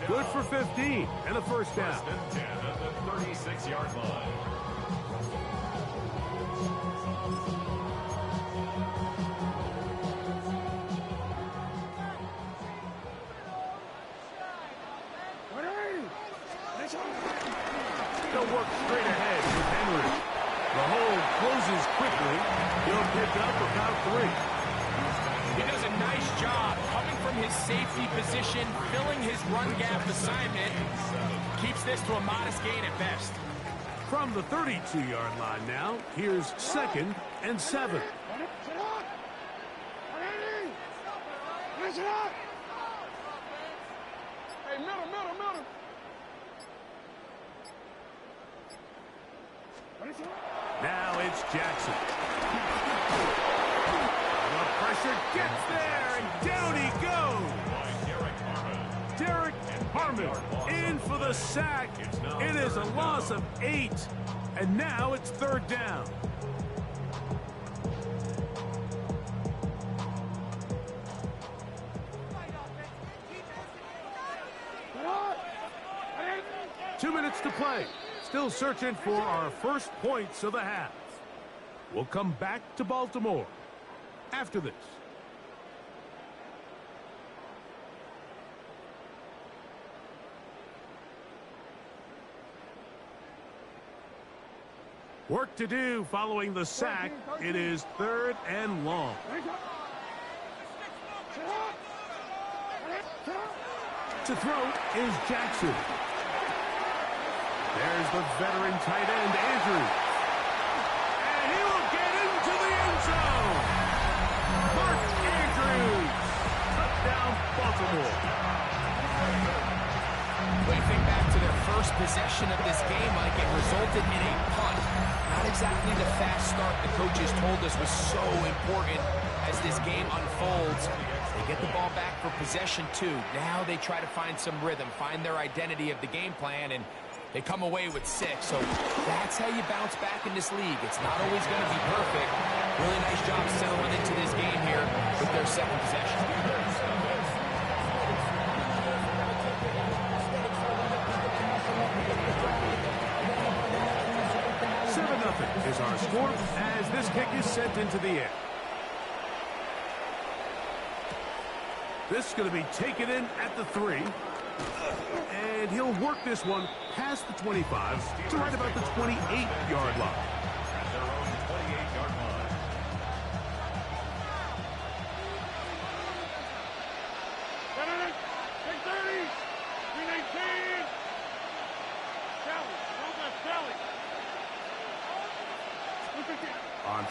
good for 15 and a first down. 10 at the 36-yard line. They'll work straight ahead with Henry. The hole closes quickly. He'll pick up about 3. He does a nice job coming from his safety position, filling his run gap assignment. Keeps this to a modest gain at best. From the 32-yard line now, here's 2nd and 7. Hey, middle. Now it's Jackson. The pressure gets there, and down he goes. Derek Harmon in for the sack. It is a loss of 8, and now it's 3rd down. Two minutes to play. Still searching for our first points of the half. We'll come back to Baltimore after this. Work to do following the sack. It is 3rd and long. To throw is Jackson. There's the veteran tight end, Andrews. And he will get into the end zone. Mark Andrews. Touchdown, Baltimore. When you think back to their first possession of this game, Mike, it resulted in a punt. Not exactly the fast start the coaches told us was so important as this game unfolds. They get the ball back for possession 2. Now they try to find some rhythm, find their identity of the game plan, and they come away with 6. So that's how you bounce back in this league. It's not always going to be perfect. Really nice job settling into this game here with their 2nd possession. Is our score as this kick is sent into the air. This is going to be taken in at the 3. And he'll work this one past the 25 to right about the 28-yard line.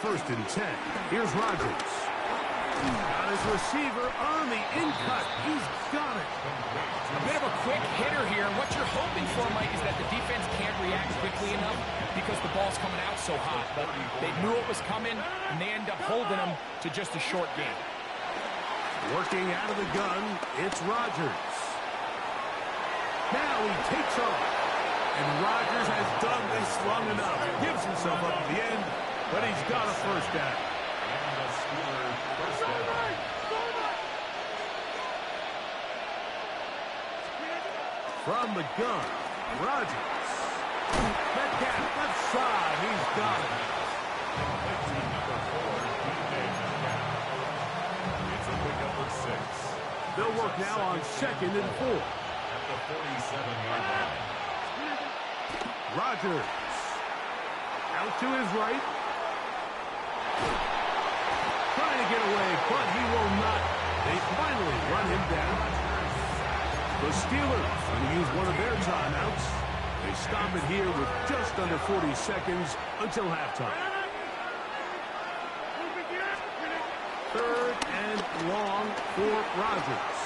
first and 10. Here's Rodgers. Got his receiver on the in-cut. He's got it. A bit of a quick hitter here, and what you're hoping for, Mike, is that the defense can't react quickly enough because the ball's coming out so hot. But they knew it was coming, and they end up holding them to just a short game. Working out of the gun, it's Rodgers. Now he takes off. And Rodgers has done this long enough. Gives himself up at the end, but he's got a first down. And the Steelers first down. From the gun, Rodgers. Metcalf, left side, he's got it. It's a pickup of 6. They'll work now on 2nd and 4. At the 47-yard line. Rodgers. Out to his right. Trying to get away, but he will not. They finally run him down. The Steelers going to use one of their timeouts. They stop it here with just under 40 seconds until halftime. 3rd and long for Rodgers.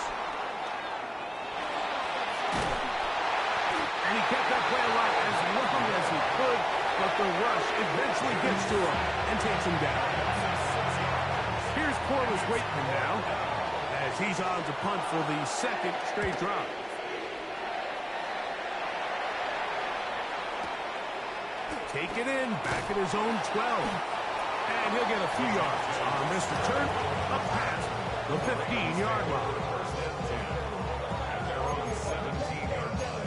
And he kept that play alive as long as he could, but the rush eventually gets to him and takes him down. Here's Corliss Waitman now, as he's on to punt for the 2nd straight drive. Take it in, back at his own 12. And he'll get a few yards on this return, up past the 15-yard line. First and 10. At their own 17-yard line.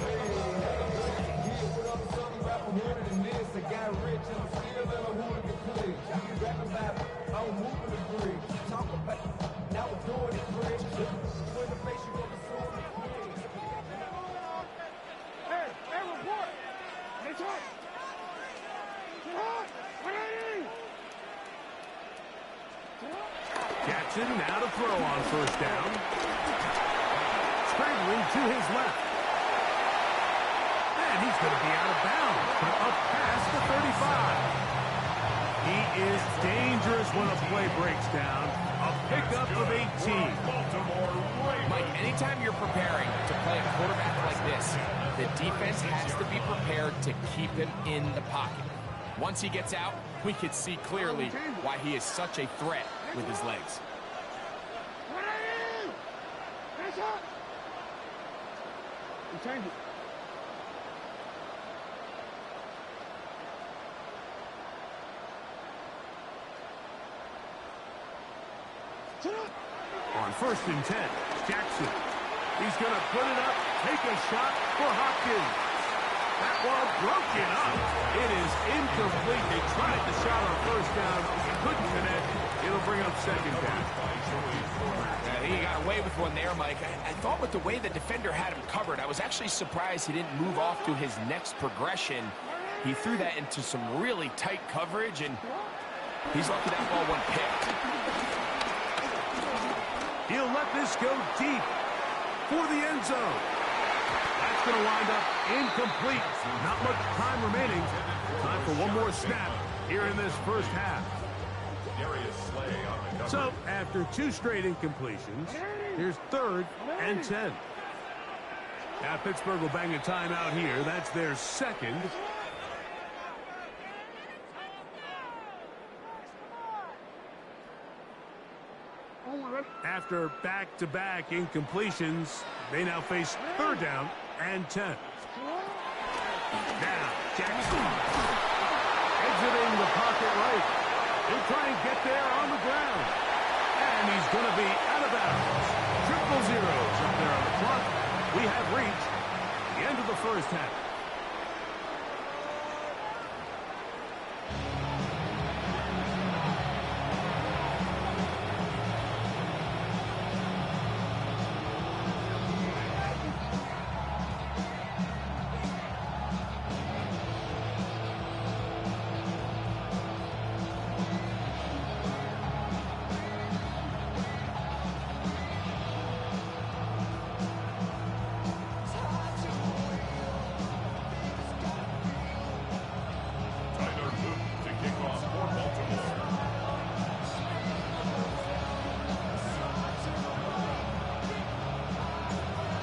Jackson now to throw on first down. Scrambling to his left. And he's going to be out of bounds, but up past the 35. He is dangerous when a play breaks down. A pickup of 18. Mike, anytime you're preparing to play a quarterback like this, the defense has to be prepared to keep him in the pocket. Once he gets out, we can see clearly why he is such a threat with his legs. On 1st and 10, Jackson. He's going to put it up, take a shot for Hopkins. That ball broken up. It is incomplete. They tried the shot on first down. Couldn't connect. It'll bring up 2nd down. He got away with one there, Mike. I thought with the way the defender had him covered, I was actually surprised he didn't move off to his next progression. He threw that into some really tight coverage, and he's lucky that ball went picked. He'll let this go deep for the end zone. That's going to wind up incomplete. Not much time remaining. Time for one more snap here in this first half. So, after 2 straight incompletions, here's 3rd and 10. Now, Pittsburgh will bang a timeout here. That's their 2nd. After back-to-back incompletions, they now face 3rd down and 10. Now, Jackson exiting the pocket right. He'll try and get there on the ground. And he's going to be out of bounds. 0-0 up there on the clock. We have reached the end of the first half.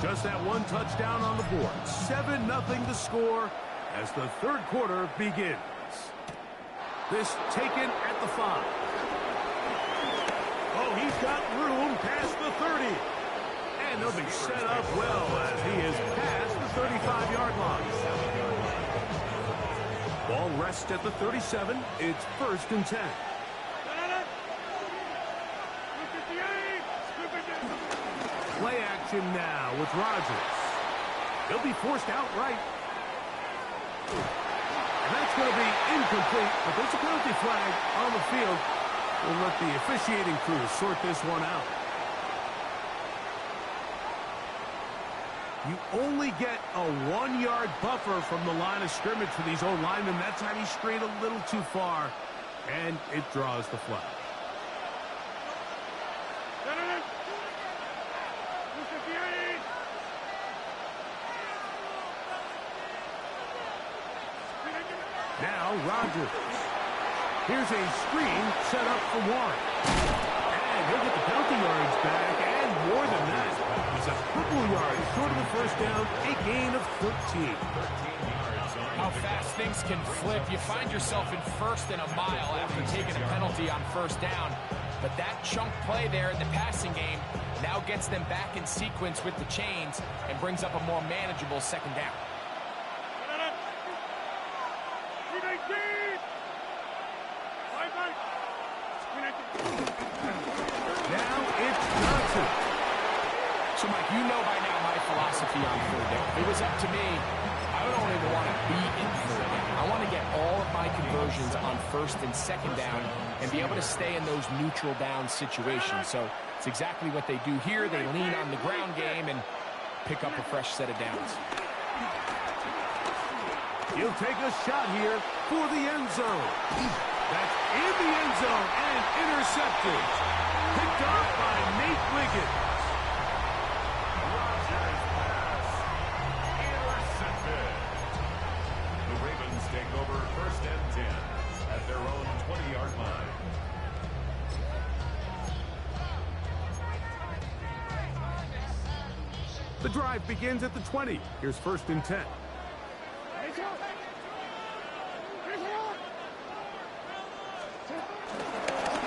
Just that one touchdown on the board. 7-0 the score as the third quarter begins. This taken at the 5. Oh, he's got room past the 30. And they'll be set up well as he is past the 35-yard line. Ball rests at the 37. It's 1st and 10. Play action now with Rodgers. He'll be forced outright. And that's going to be incomplete, but there's a penalty flag on the field. We'll let the officiating crew sort this one out. You only get a 1-yard buffer from the line of scrimmage for these old linemen. That time he strayed a little too far, and it draws the flag. Now Rodgers. Here's a screen set up for Warren. And he'll get the penalty yards back, and more than that. He's a couple yards short of the first down, a gain of 13. How fast things can flip. You find yourself in 1st and a mile after taking a penalty on 1st down. But that chunk play there in the passing game now gets them back in sequence with the chains and brings up a more manageable 2nd down. Now it's Johnson. So, Mike, you know by now my philosophy on 3rd down. If it was up to me, I don't even want to be in 3rd down. I want to get all of my conversions on 1st and 2nd down and be able to stay in those neutral down situations. So it's exactly what they do here. They lean on the ground game and pick up a fresh set of downs. He'll take a shot here for the end zone. That's in the end zone and intercepted. Picked off by Nate Wiggins. Rodgers pass. Intercepted. The Ravens take over 1st and 10 at their own 20-yard line. The drive begins at the 20. Here's 1st and 10.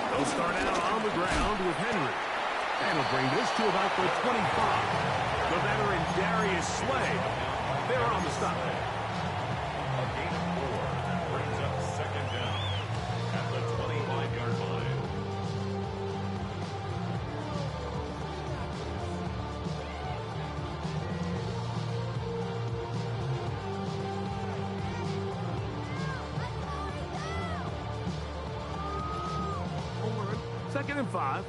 They'll start out on the ground with Henry. And he'll bring this to about the 25. The veteran Darius Slay, they're on the stop. A gain of 4 brings up 2nd down at the 25-yard line. Second and 5.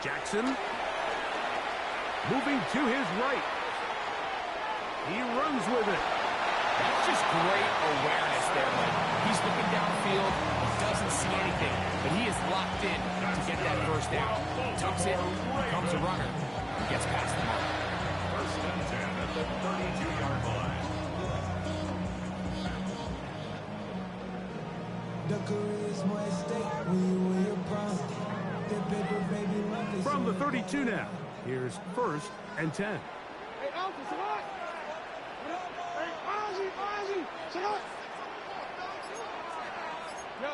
Jackson moving to his right. He runs with it. That's just great awareness there, Mike. He's looking downfield. He doesn't see anything, but he is locked in to get that 1st down. Tucks it, becomes a runner, and gets past the mark. 1st and 10 at the 32-yard line. From the 32 now, here's 1st and 10. Hey, Alpha, Salat! Hey, Ozzy! Salat! Yo.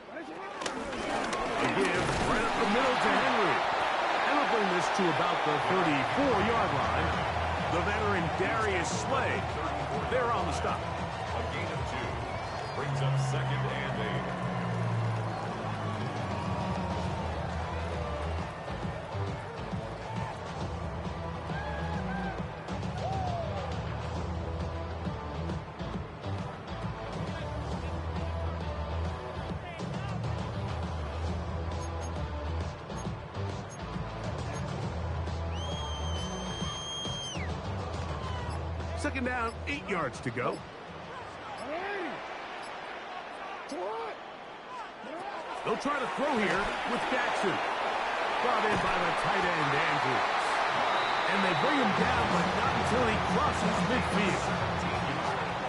A give right up the middle to Henry. And he'll bring this to about the 34-yard line. The veteran Darius Slay, they're on the stop. A gain of 2 brings up 2nd and 8. Second down, 8 yards to go. They'll try to throw here with Jackson. Brought in by the tight end, Andrews. And they bring him down, but not until he crosses midfield.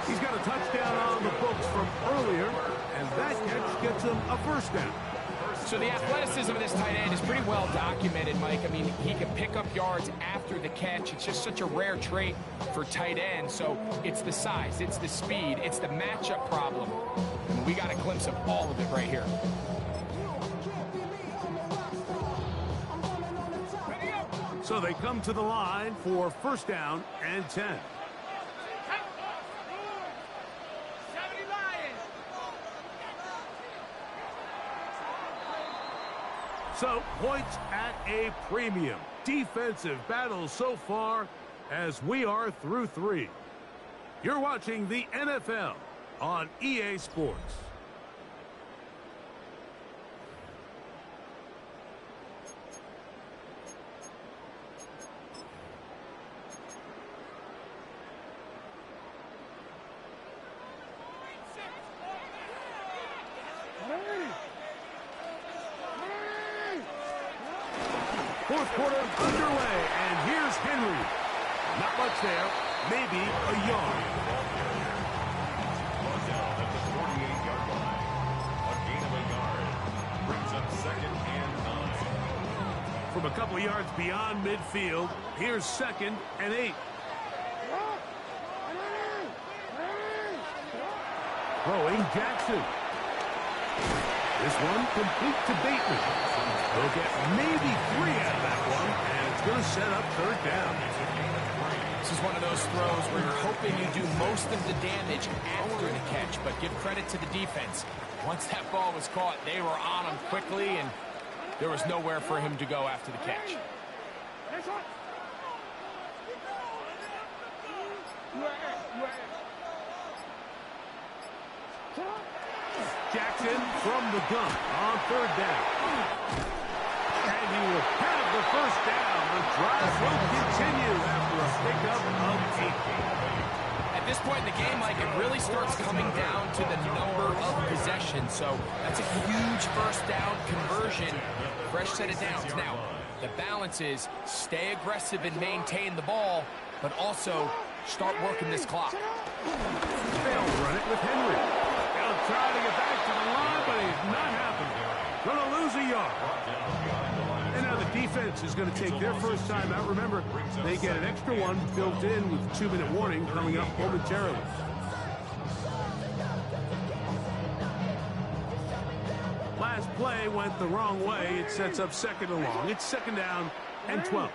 He's got a touchdown on the books from earlier, and that catch gets him a first down. So the athleticism of this tight end is pretty well documented, Mike. I mean, he can pick up yards after the catch. It's just such a rare trait for tight ends. So it's the size, it's the speed, it's the matchup problem. And we got a glimpse of all of it right here. So they come to the line for first down and 10. So points at a premium. Defensive battle so far as we are through 3. You're watching the NFL on EA Sports. Fourth quarter underway, and here's Henry. Not much there, maybe a yard. Brought down at the 48-yard line. A gain of a yard brings up 2nd and 9. From a couple yards beyond midfield, here's 2nd and 8. Throwing Jackson. This one complete to Bateman. They'll get maybe 3 out of that one, and it's going to set up third down. This is one of those throws where you're hoping you do most of the damage after the catch, but give credit to the defense. Once that ball was caught, they were on him quickly, and there was nowhere for him to go after the catch. Jackson from the gun on third down. And he will have the first down. The drive will continue after a pickup of 8. At this point in the game, Mike, it really starts coming down to the number of possessions. So that's a huge first down conversion. Fresh set of downs. Now, the balance is stay aggressive and maintain the ball, but also start working this clock. They'll run it with Henry. They'll try to get back to the line, but he's not happening. Going to lose a yard. And now the defense is going to take their first time out. Remember, they get an extra one built in with 2-minute warning coming up momentarily. Last play went the wrong way. It sets up 2nd and long. It's 2nd down and 12.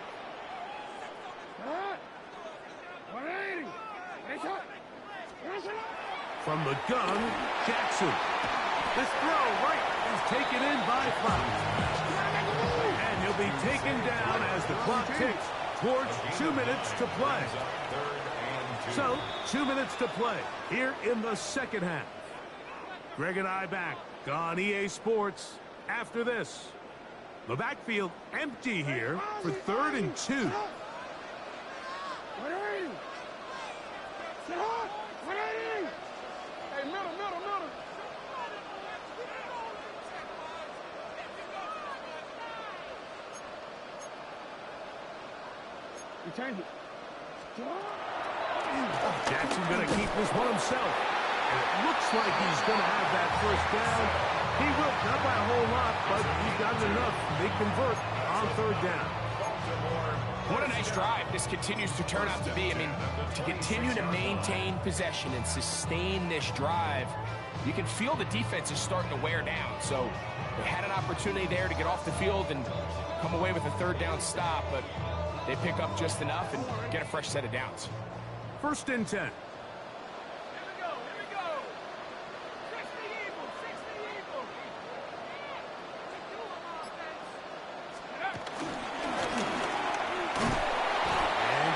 From the gun, Jackson. This throw right is taken in by Flowers. And he'll be taken down as the clock ticks towards 2 minutes to play. So, 2 minutes to play here in the second half. Greg and I back on EA Sports after this. The backfield empty here for 3rd and 2. Jackson going to keep this one himself. And it looks like he's going to have that first down. He will, not by a whole lot, but he's got enough. They convert on 3rd down. What a nice drive this continues to turn out to be. I mean, to continue to maintain possession and sustain this drive, you can feel the defense is starting to wear down. So they had an opportunity there to get off the field and come away with a 3rd down stop, but they pick up just enough and get a fresh set of downs. 1st and 10. And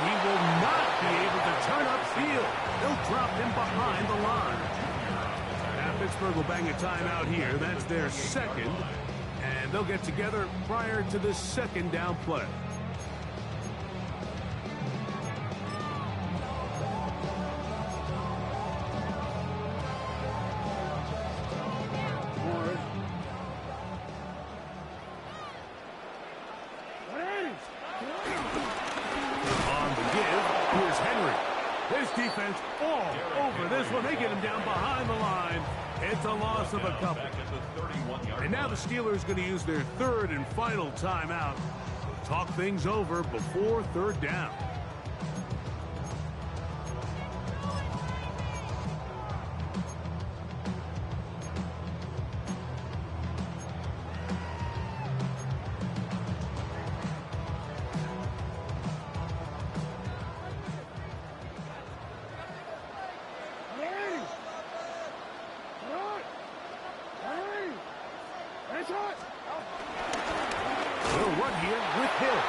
he will not be able to turn upfield. They'll drop him behind the line. Now Pittsburgh will bang a timeout here. That's their 2nd. And they'll get together prior to this 2nd down play. this one, they get him down behind the line. It's a loss of a couple. And now the Steelers going to use their third and final timeout. Talk things over before third down. We'll run here with Hill.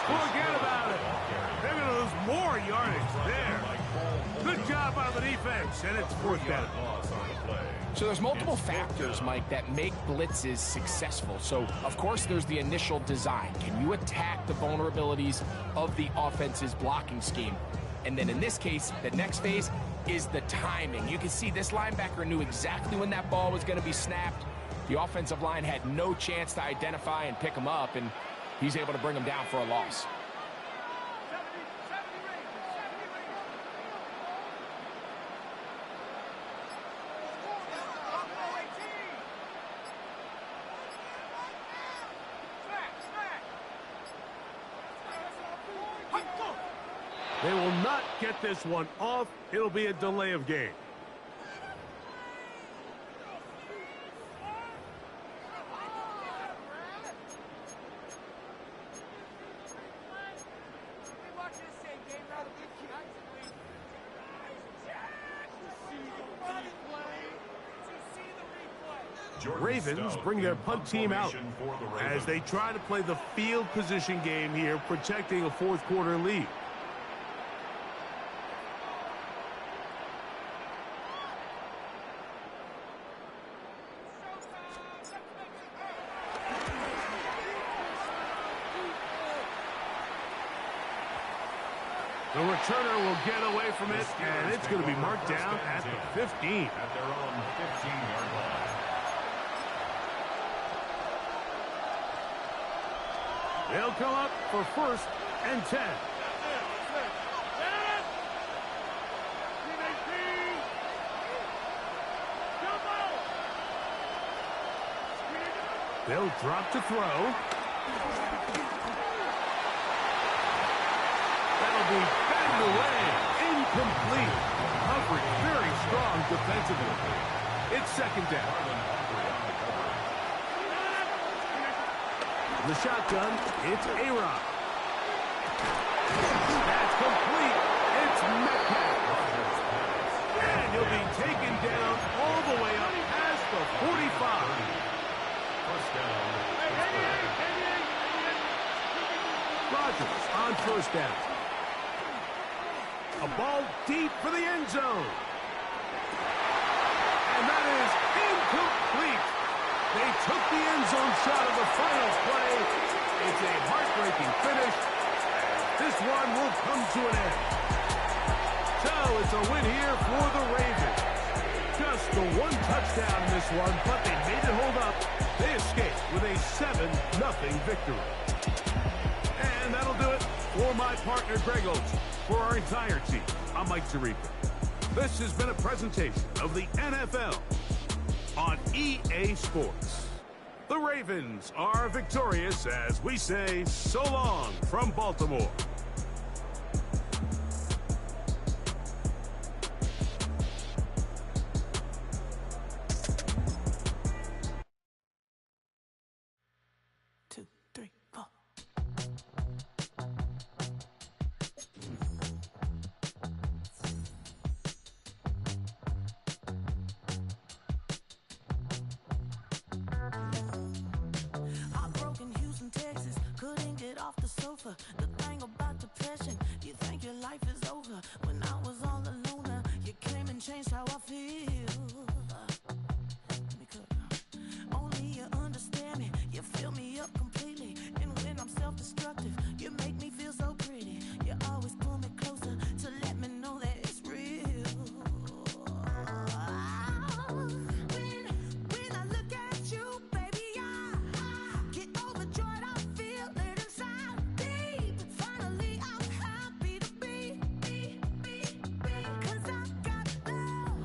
Forget about it. They're going to lose more yardage there. Good job by the defense, and it's fourth down. So there's multiple factors, Mike, that make blitzes successful. So, of course, there's the initial design. Can you attack the vulnerabilities of the offense's blocking scheme? And then in this case, the next phase is the timing. You can see this linebacker knew exactly when that ball was going to be snapped. The offensive line had no chance to identify and pick him up, and he's able to bring him down for a loss. They will not get this one off. It'll be a delay of game. Ravens bring their punt team out as they try to play the field position game here, protecting a fourth quarter lead. The returner will get away from it, and it's going to be marked down at the 15. At their own 15-yard line. They'll come up for first and 10. They'll drop to throw. That'll be batted away. Incomplete. Coverage very strong defensively. It's second down. The shotgun, it's A-Rod. That's complete. It's Metcalf. And he'll be taken down all the way up past the 45. First down. Rodgers on first down. A ball deep for the end zone. And that is incomplete. They took the end zone shot of the final play. It's a heartbreaking finish. This one will come to an end. So it's a win here for the Ravens. Just the one touchdown in this one, but they made it hold up. They escaped with a 7-0 victory. And that'll do it for my partner, Greg Olson. For our entire team, I'm Mike Tirico. This has been a presentation of the NFL on EA Sports. The Ravens are victorious as we say so long from Baltimore. The thing about depression, you think your life is over. When I was all alone, you came and changed how I feel. Let me cook. Only you understand me, you fill me up completely. And when I'm self-destructive, you make me feel so pretty. You always pull me closer to let me know that it's real. When I look at you, baby, I get overjoyed. I feel it inside. Finally, I'm happy to be, 'cause I got love.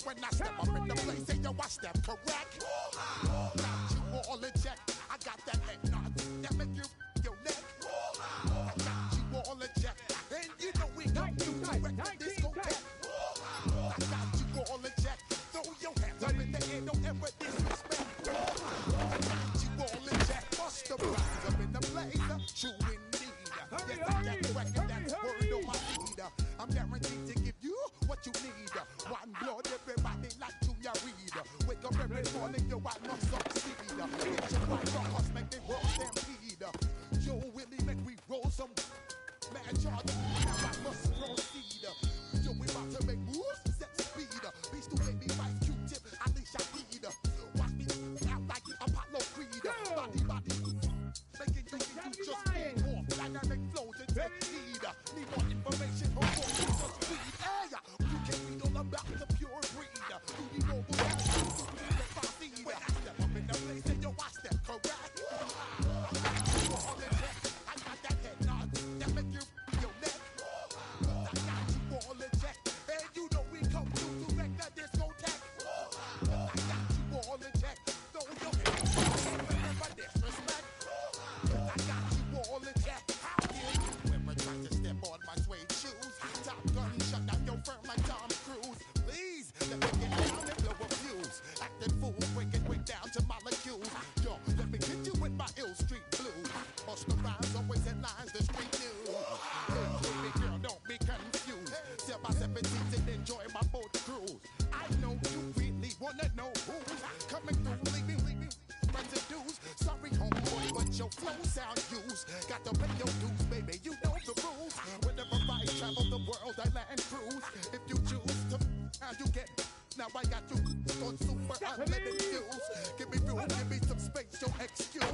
When I step up in the place, say yo, I step correct. Got you all in check. I got that head nod that make you your neck. I got you all in check, and you know we got you direct the discotheque. I got you all in check. Throw your hands up in the air, don't ever disrespect. I got you all in check. Bust the rhymes up in the blaze, true indeed. Yes, I got the record, that's word on my feed. I'm guaranteed to give you what you need. One blood, everybody like Junior Reed. Wake up every morning, yo, I must succeed. Get your white rockers, make the world stampede. Yo, Willie, make we roll some mad charge. Now I must proceed. Yo, we about to make moves, set speed. Beast to baby, vice Q-tip, Alicia Reed. Watch me out like Apollo Creed. Body, making you just feed off. Dynamic flows and take heed. Need more information before you just read. Hey, you can read all about the pure breed. You need more when I step up in the place, then yo, I step correct. I got that head nod that make you your neck. I got you all in check, and you know we come through to wreck the discotheque. I got you all in check, throw your hands up, never disrespect. I got you all in check. How dare you ever try to step on my suede shoes? Top gun shut down your firm like Tom Cruise. Please let me get down and blow a fuse. Acting fool, breaking way down to molecules. Yo, let me hit you with my ill street blues. Bust the rhymes, always headlines, the street news. Hey, baby girl, don't be confused. Sell my 17s and enjoy my boat cruise. I know you really wanna know who's coming through, leaving residues. Sorry, homeboy, but your flow sound used. Got to pay your dues, baby, you know the rules. Whenever I travel the world, I land cruise. If you choose to, how you get. Now I got you on super unlimited views. Give me room, give me some space, your excuse.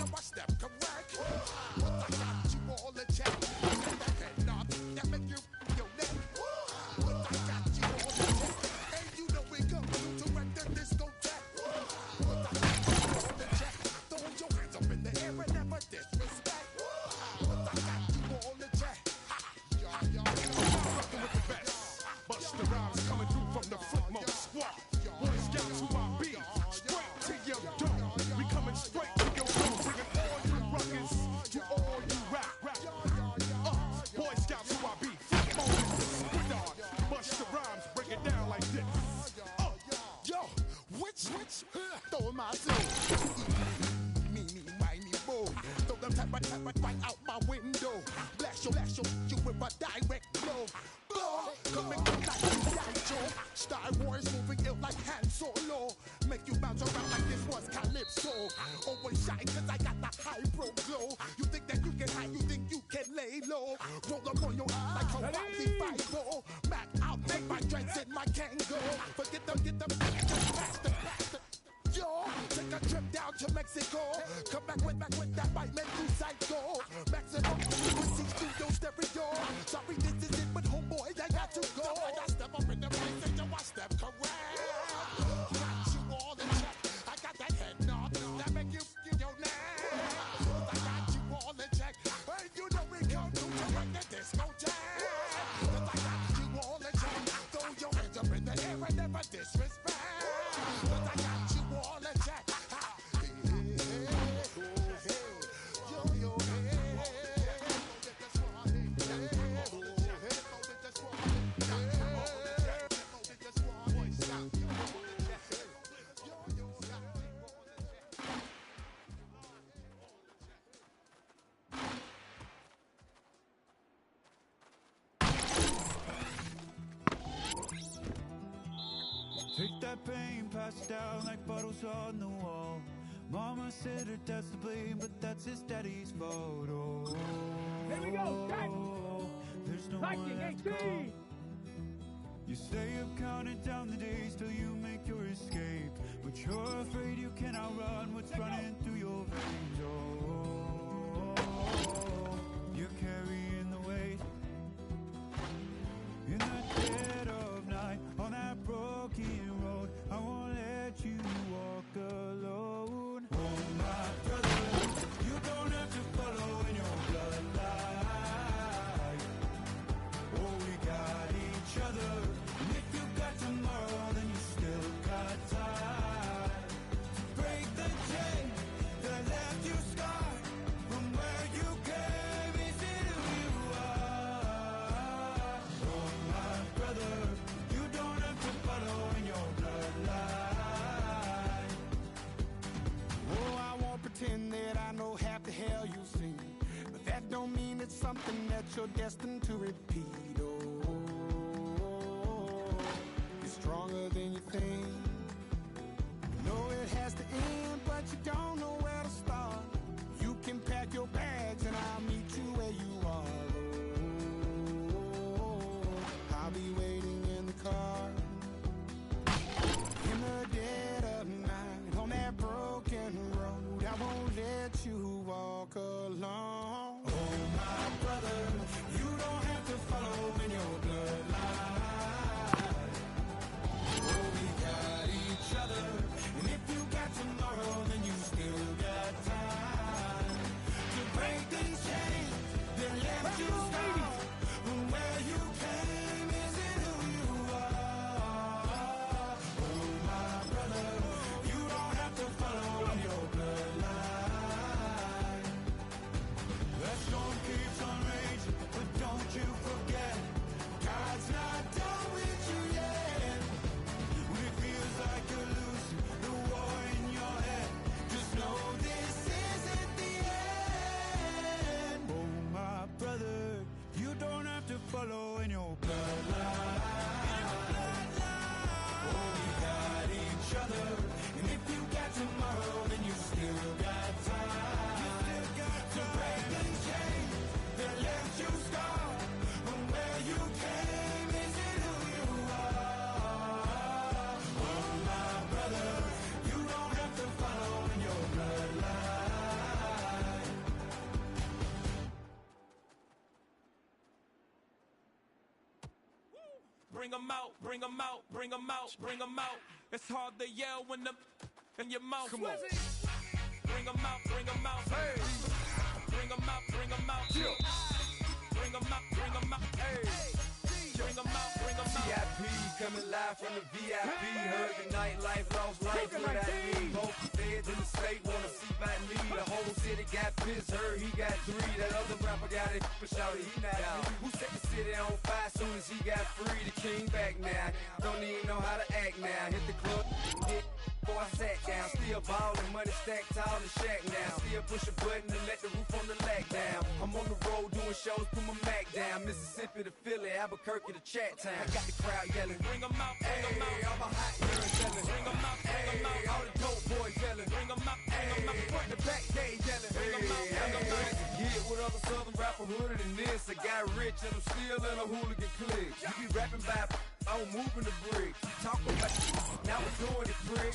I step correct. But I got you all in check. I got that head nod that make you your neck. But I got you all in check. And you know we come to wreck the discotheque. But I got you all in check. Throw your hands up in the air and never disrespect. But I got you all in check. Rockin' with the best. Bust the rhymes coming through from the footmost squad. Boy Scouts who I be, straight to your door. We coming straight to your door, bringing all you ruckus to all you rap. Boy Scouts who I be, footmost squad. Bust the rhymes, break it down like this. Yo, which, throw my soul. Meanie, miny, boy. Throw them type right out my window. Blast you with a direct blow. Coming through like a Sancho. Star Wars moving ill like Han Solo. Make you bounce around like this was Calypso. Always shine cause I got the high pro glow. You think that you can hide, you think you can lay low. Roll up on your eye like a Rousey 5-0. Mac out, make my dreads in my Kango. Forget them, just pass the. Yo, take a trip down to Mexico. Come back with that might make you psycho. Maximum frequency studio stereo. Sorry, this is it, but homeboy, I got to go. I step up in the place and yo, I step correct. Got you all in check. I got that head nod that make you feel your neck. I got you all in check. And you know we come to wreck the discotheque. I got you all in check. Throw your hands up in the air and never disrespect. I got you all in check. Take that pain, pass it down like bottles on the wall. Mama said her dad's to blame, but that's his daddy's fault. Oh, Here we go, Jack. There's no Viking one left to 18. call. You stay up counting down the days till you make your escape, but you're afraid you can outrun what's running through your veins. Oh, you're carrying the weight you're destined to repeat. Oh, you're stronger than you think. You know it has to end, but you don't know where to start. You can pack your bags and I'll meet you where you are. Oh, I'll be waiting in the car in the dead of night on that broken road. I won't let you walk alone. Oh, my brother, you don't have to follow in your bloodline. Oh, we got each other, and if you got tomorrow, then you still got time to break these chains that left you stuck. From where you came isn't who you are. Oh, my brother, you don't have to follow in your bloodline. That storm keeps on raging, but don't you forget, God's not done with you yet. when it feels like you're losing the war in your head. Just know this isn't the end. Oh, my brother, you don't have to follow in your bloodline. Oh, we got each other, and if you got tomorrow, then you still got time to break these chains that left you scarred. From where you came isn't who you are. Oh, my brother, you don't have to follow in your bloodline. Bring 'em out, bring 'em out, bring 'em out, bring 'em out. It's hard to yell when the in your mouth. Come on. Bring 'em out, bring 'em out. Hey. Bring 'em out, bring 'em out. Yeah. Bring 'em out, bring 'em out. Hey. Bring 'em out, bring 'em out. VIP coming live from the VIP. Heard the nightlife, lost life without me. Both the feds in the state wanna see by me. The whole city got pissed, heard he got 3. That other rapper got it, but shouted he not out. Who set the city on fire soon as he got free? The king back now, don't even know how to act now. Hit the club, hit before I sat down. Still ballin', money stacked tall and shack now. Still push a button and let the roof on the lag down. I'm on the road doing shows, put my Mac down. Mississippi to Philly, Albuquerque to Chat Town. I got the crowd yelling, Bring 'em out, bring 'em out. hey, all my hot girls yelling, Bring 'em out, bring 'em out. hey, all the dope boys yelling, Bring 'em out, bring 'em out. front to back, they yelling, Bring 'em out, bring 'em out. Get with other southern rapper hooded than this. I got rich and I'm still in a hooligan clique. You be rapping by, I'm moving the brick. Talk about now we're doing it, prick.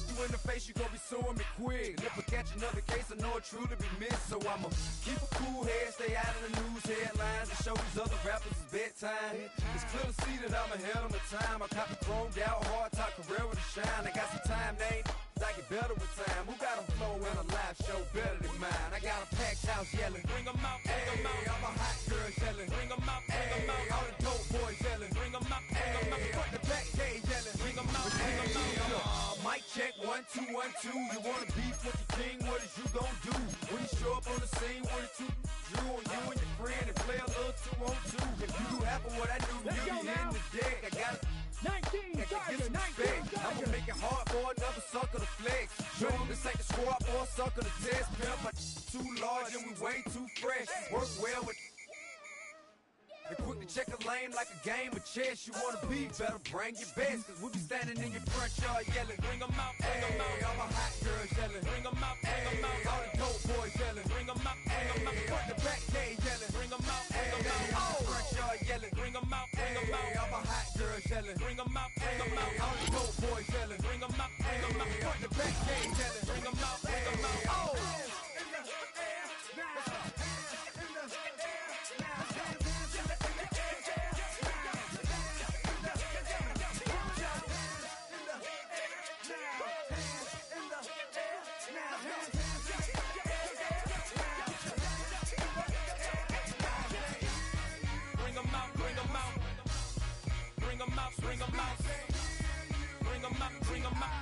You in the face, you gon' be suing me quick. If I catch another case, I know it truly be missed. So I'ma keep a cool head, stay out of the news headlines, and show these other rappers it's bedtime. It's clear to see that I'm ahead of my time. I cop the chromed out, hard top career with a shine. I got some time, they I get better with time. Who got a flow and a live show better than mine? I got a packed house yelling, Bring 'em out, bring 'em out. hey, all my hot girls yelling, Bring 'em out, bring 'em hey, out. all the dope boys yelling, Bring 'em out, bring 'em out. hey, front to back, they yelling, Bring 'em out, bring 'em out. mic check, 1, 2, 1, 2. You wanna beef with the king, what is you gon' do? When you show up on the scene, what is you drew on you and your friend and play a little 2-on-2. If you do half of what I do, you'll be hitting the deck. I got 19 get Tiger, some 19 respect. I'ma Tiger. make it hard for another sucker to flex. Show 'em this ain't the squad for a sucker to test. Pimp, my too large and we way too fresh. Work well with and quick to check a lane like a game of chess. You wanna be better, bring your best. Cause we be standing in your front yard yelling, Bring 'em out, bring 'em hey, out. all my hot girls yelling, Bring 'em out, bring 'em hey, out. all the dope boys yelling, Bring 'em out, bring 'em out. hey, front to back, they yelling, Bring 'em out, hey, bring 'em out. front yard yelling, Bring 'em out, bring 'em hey, all out. my hot girls yelling, Bring 'em out, bring 'em hey, all out. the dope boys yelling, Bring 'em out, bring 'em out. front to back, they yelling, Bring 'em out, bring 'em out. Bring 'em out, bring 'em out. Bring 'em out, bring 'em out. Bring 'em out, bring 'em out.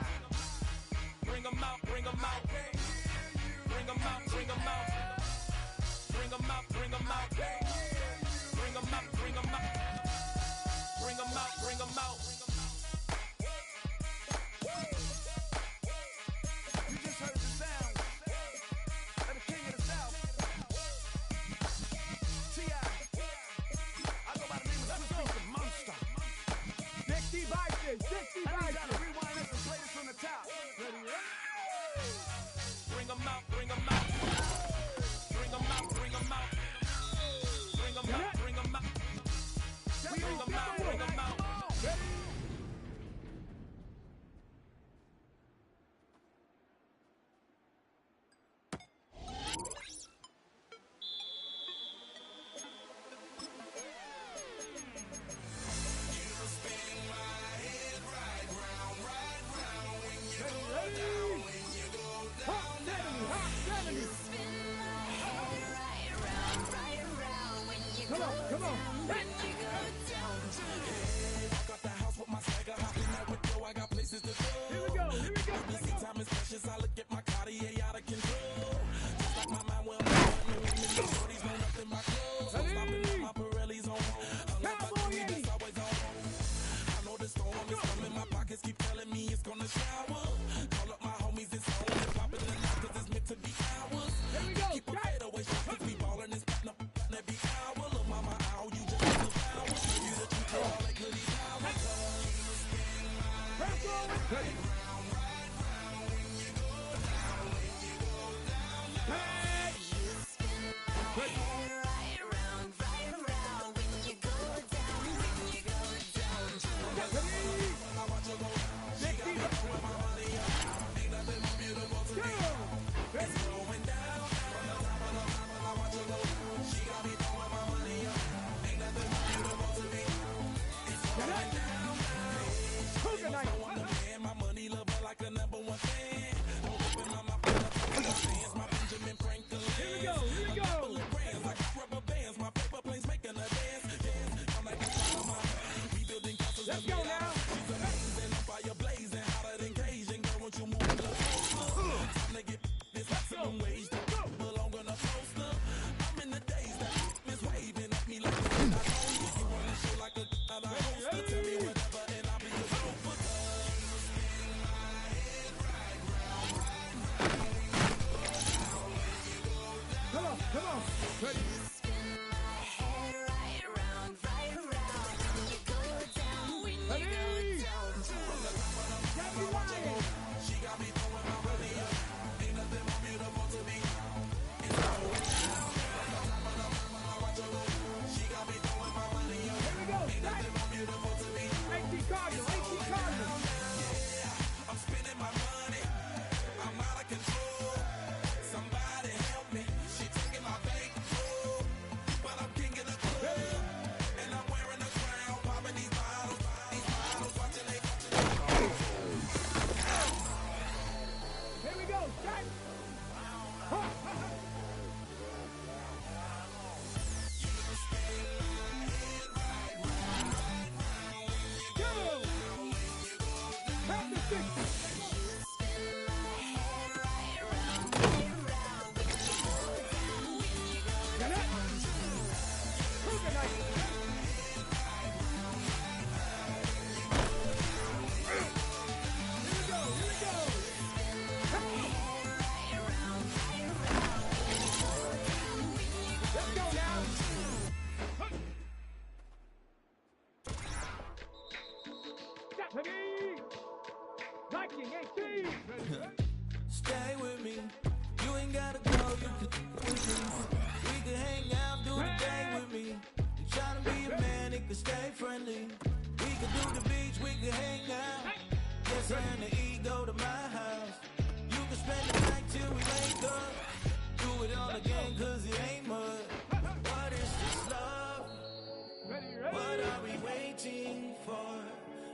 Bring 'em out, bring 'em out. Bring 'em out, bring 'em out. Bring 'em out, bring 'em out. Bring 'em out, bring 'em out. Bring 'em out, bring 'em out. You just heard the sound of the king of the south. T.I. top. Bring 'em out, bring 'em out. Bring 'em out, bring 'em out. Bring 'em out, bring 'em out. Bring 'em out, bring 'em out. Come on, come on. Walk out the house with my swagger, hopping out with Joe. I got places to go. Here we go, here we go. Busy time is precious. I look at my Cartier out of control. Just like my mind, well, my shorties know nothing my clothes. I'm stopping at my Pirelli's on. Hung up my Louis, that's always on. I know the storm is coming. My pockets keep telling me it's gonna shower. Call up my homies, it's on. It's popping the night 'cause it's meant to be ours. Here we go. Keep a fadeaway shot 'cause we ballin' and spittin' up every hour. Look, mama, ow, you just need the power. You the truth, all that goodies power. Ready. My money lover like a number one fan. Don't open my mouth when I fans. My Benjamin Franklin. Here we go, here we go. Brands, I got rubber bands. My paper planes making a dance. Yes, I'm like we building castles. Let's go now. She's amazing, on fire blazing, hotter than Cajun. Girl, won't you move a little closer? Time to get this maximum wage. Belong on a poster. I'm in the days that Miss waving at me like a I know you wanna show like a hoster. Tell me whatever and I'll be your chauffeur. Come on. Ready. I'm spending my money. I'm out of control. Somebody help me. She taking my bankroll, but I'm king of the club, and I'm wearing a crown, popping these bottles, watching they. Here we go. Shot. Go. Have the stick. Get it? Hook night. Here we go. Let's go now. Ready? 1918. Stay with me. You ain't gotta go. You can with me. We can hang out, do the day with me. You tryna be a man, it can stay friendly. We can do the beach, we can hang out. Yes, and the ego to my house. You can spend the night till we wake up. Do it all again, 'cause it ain't mud. What is this love? What are we waiting for?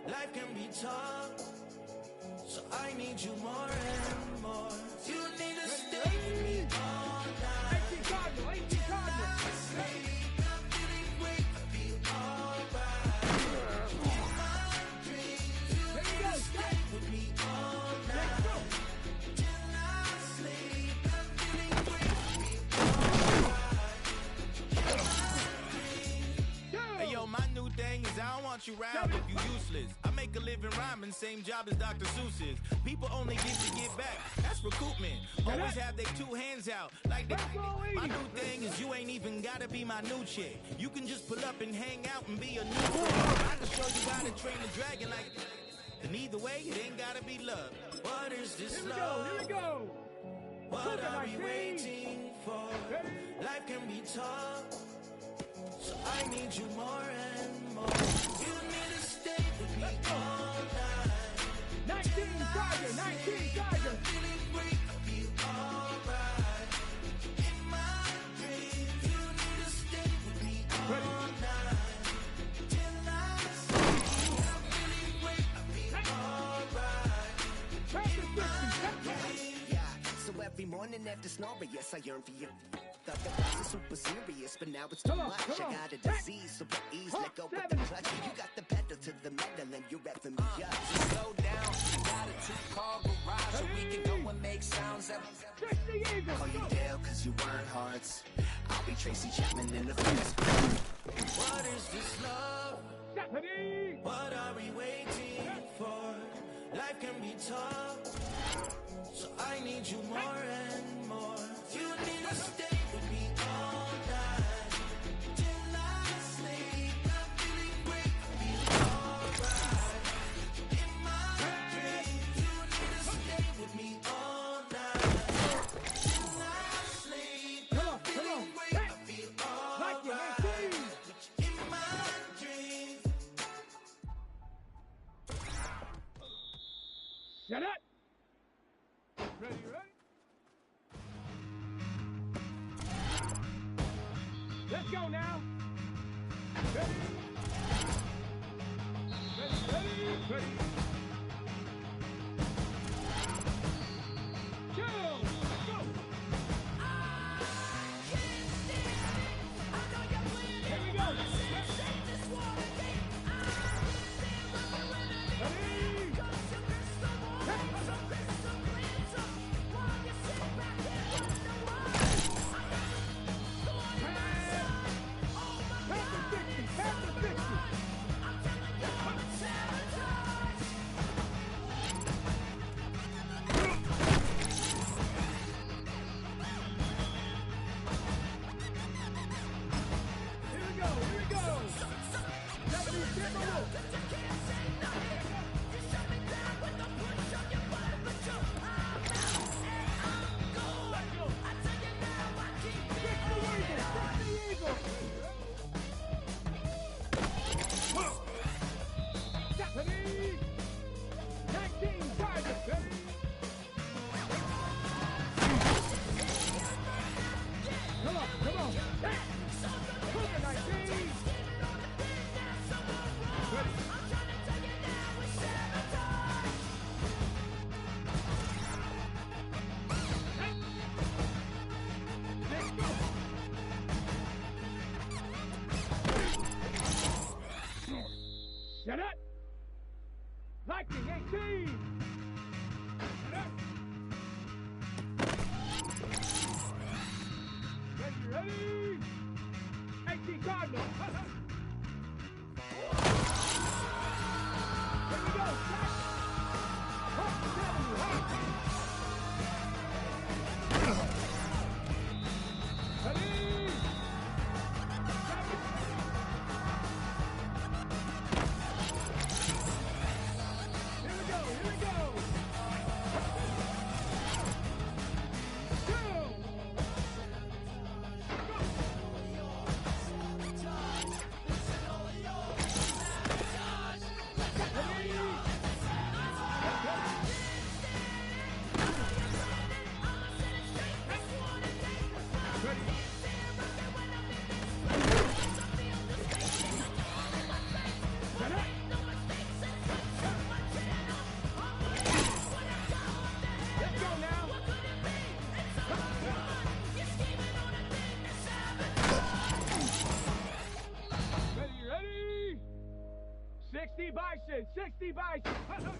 Life can be tough, so I need you more and more. You need to stay with me all night. 18 Cardinal. Sleep, I'm feeling great, I'll be alright. In my dreams, you need to stay with me all night. Till I sleep, I'm feeling great, I'll be alright. In my dreams. Hey yo, my new thing is I don't want you round if you useless. I make a living rhyming, same job as Dr. Seuss's. People only give to get back, that's recoupment. Always have their two hands out, like they. My new thing is you ain't even gotta be my new chick. You can just pull up and hang out and be a new chick. I can show you how to train the dragon like. And either way, it ain't gotta be love. What is this Here we love? go, here we go. What are we waiting for? Life can be tough, so I need you more and more. You need to stay with me all night. 19 Tiger, 19 Tiger. Feeling great, I feel alright. In my dreams, you need to stay with me all night. Till I sleep, I'm feeling great, I feel alright. In my dreams. Yeah, so every morning after snoring, yes, I yearn for you. Thought that was super serious, but now it's too much. I got a disease, so at ease, let go with the clutch. You got the pedal to the metal, and you're revving me up. So slow down, I got a two-car garage, so we can go and make sounds. Call you Dale, cause you weren't hearts. I'll be Tracy Chapman in the face. What is this love? What are we waiting for? Life can be tough, so I need you more and more. You need to stay with me all night. Till I sleep, I'm feeling great, I feel alright. In my dreams, you need to stay with me all night. Till I sleep, I'm feeling great, I feel alright. In my dreams. Shut up. Ready, ready? Let's go now. Ready? Ready, ready, ready. Go, go. Here we go. Shut up! Lightning 18! Shut up! Ready, ready? 18 Cardinal! Here we go, Jack! Up, 70, ready? Ready? 60 bison! 60 bison!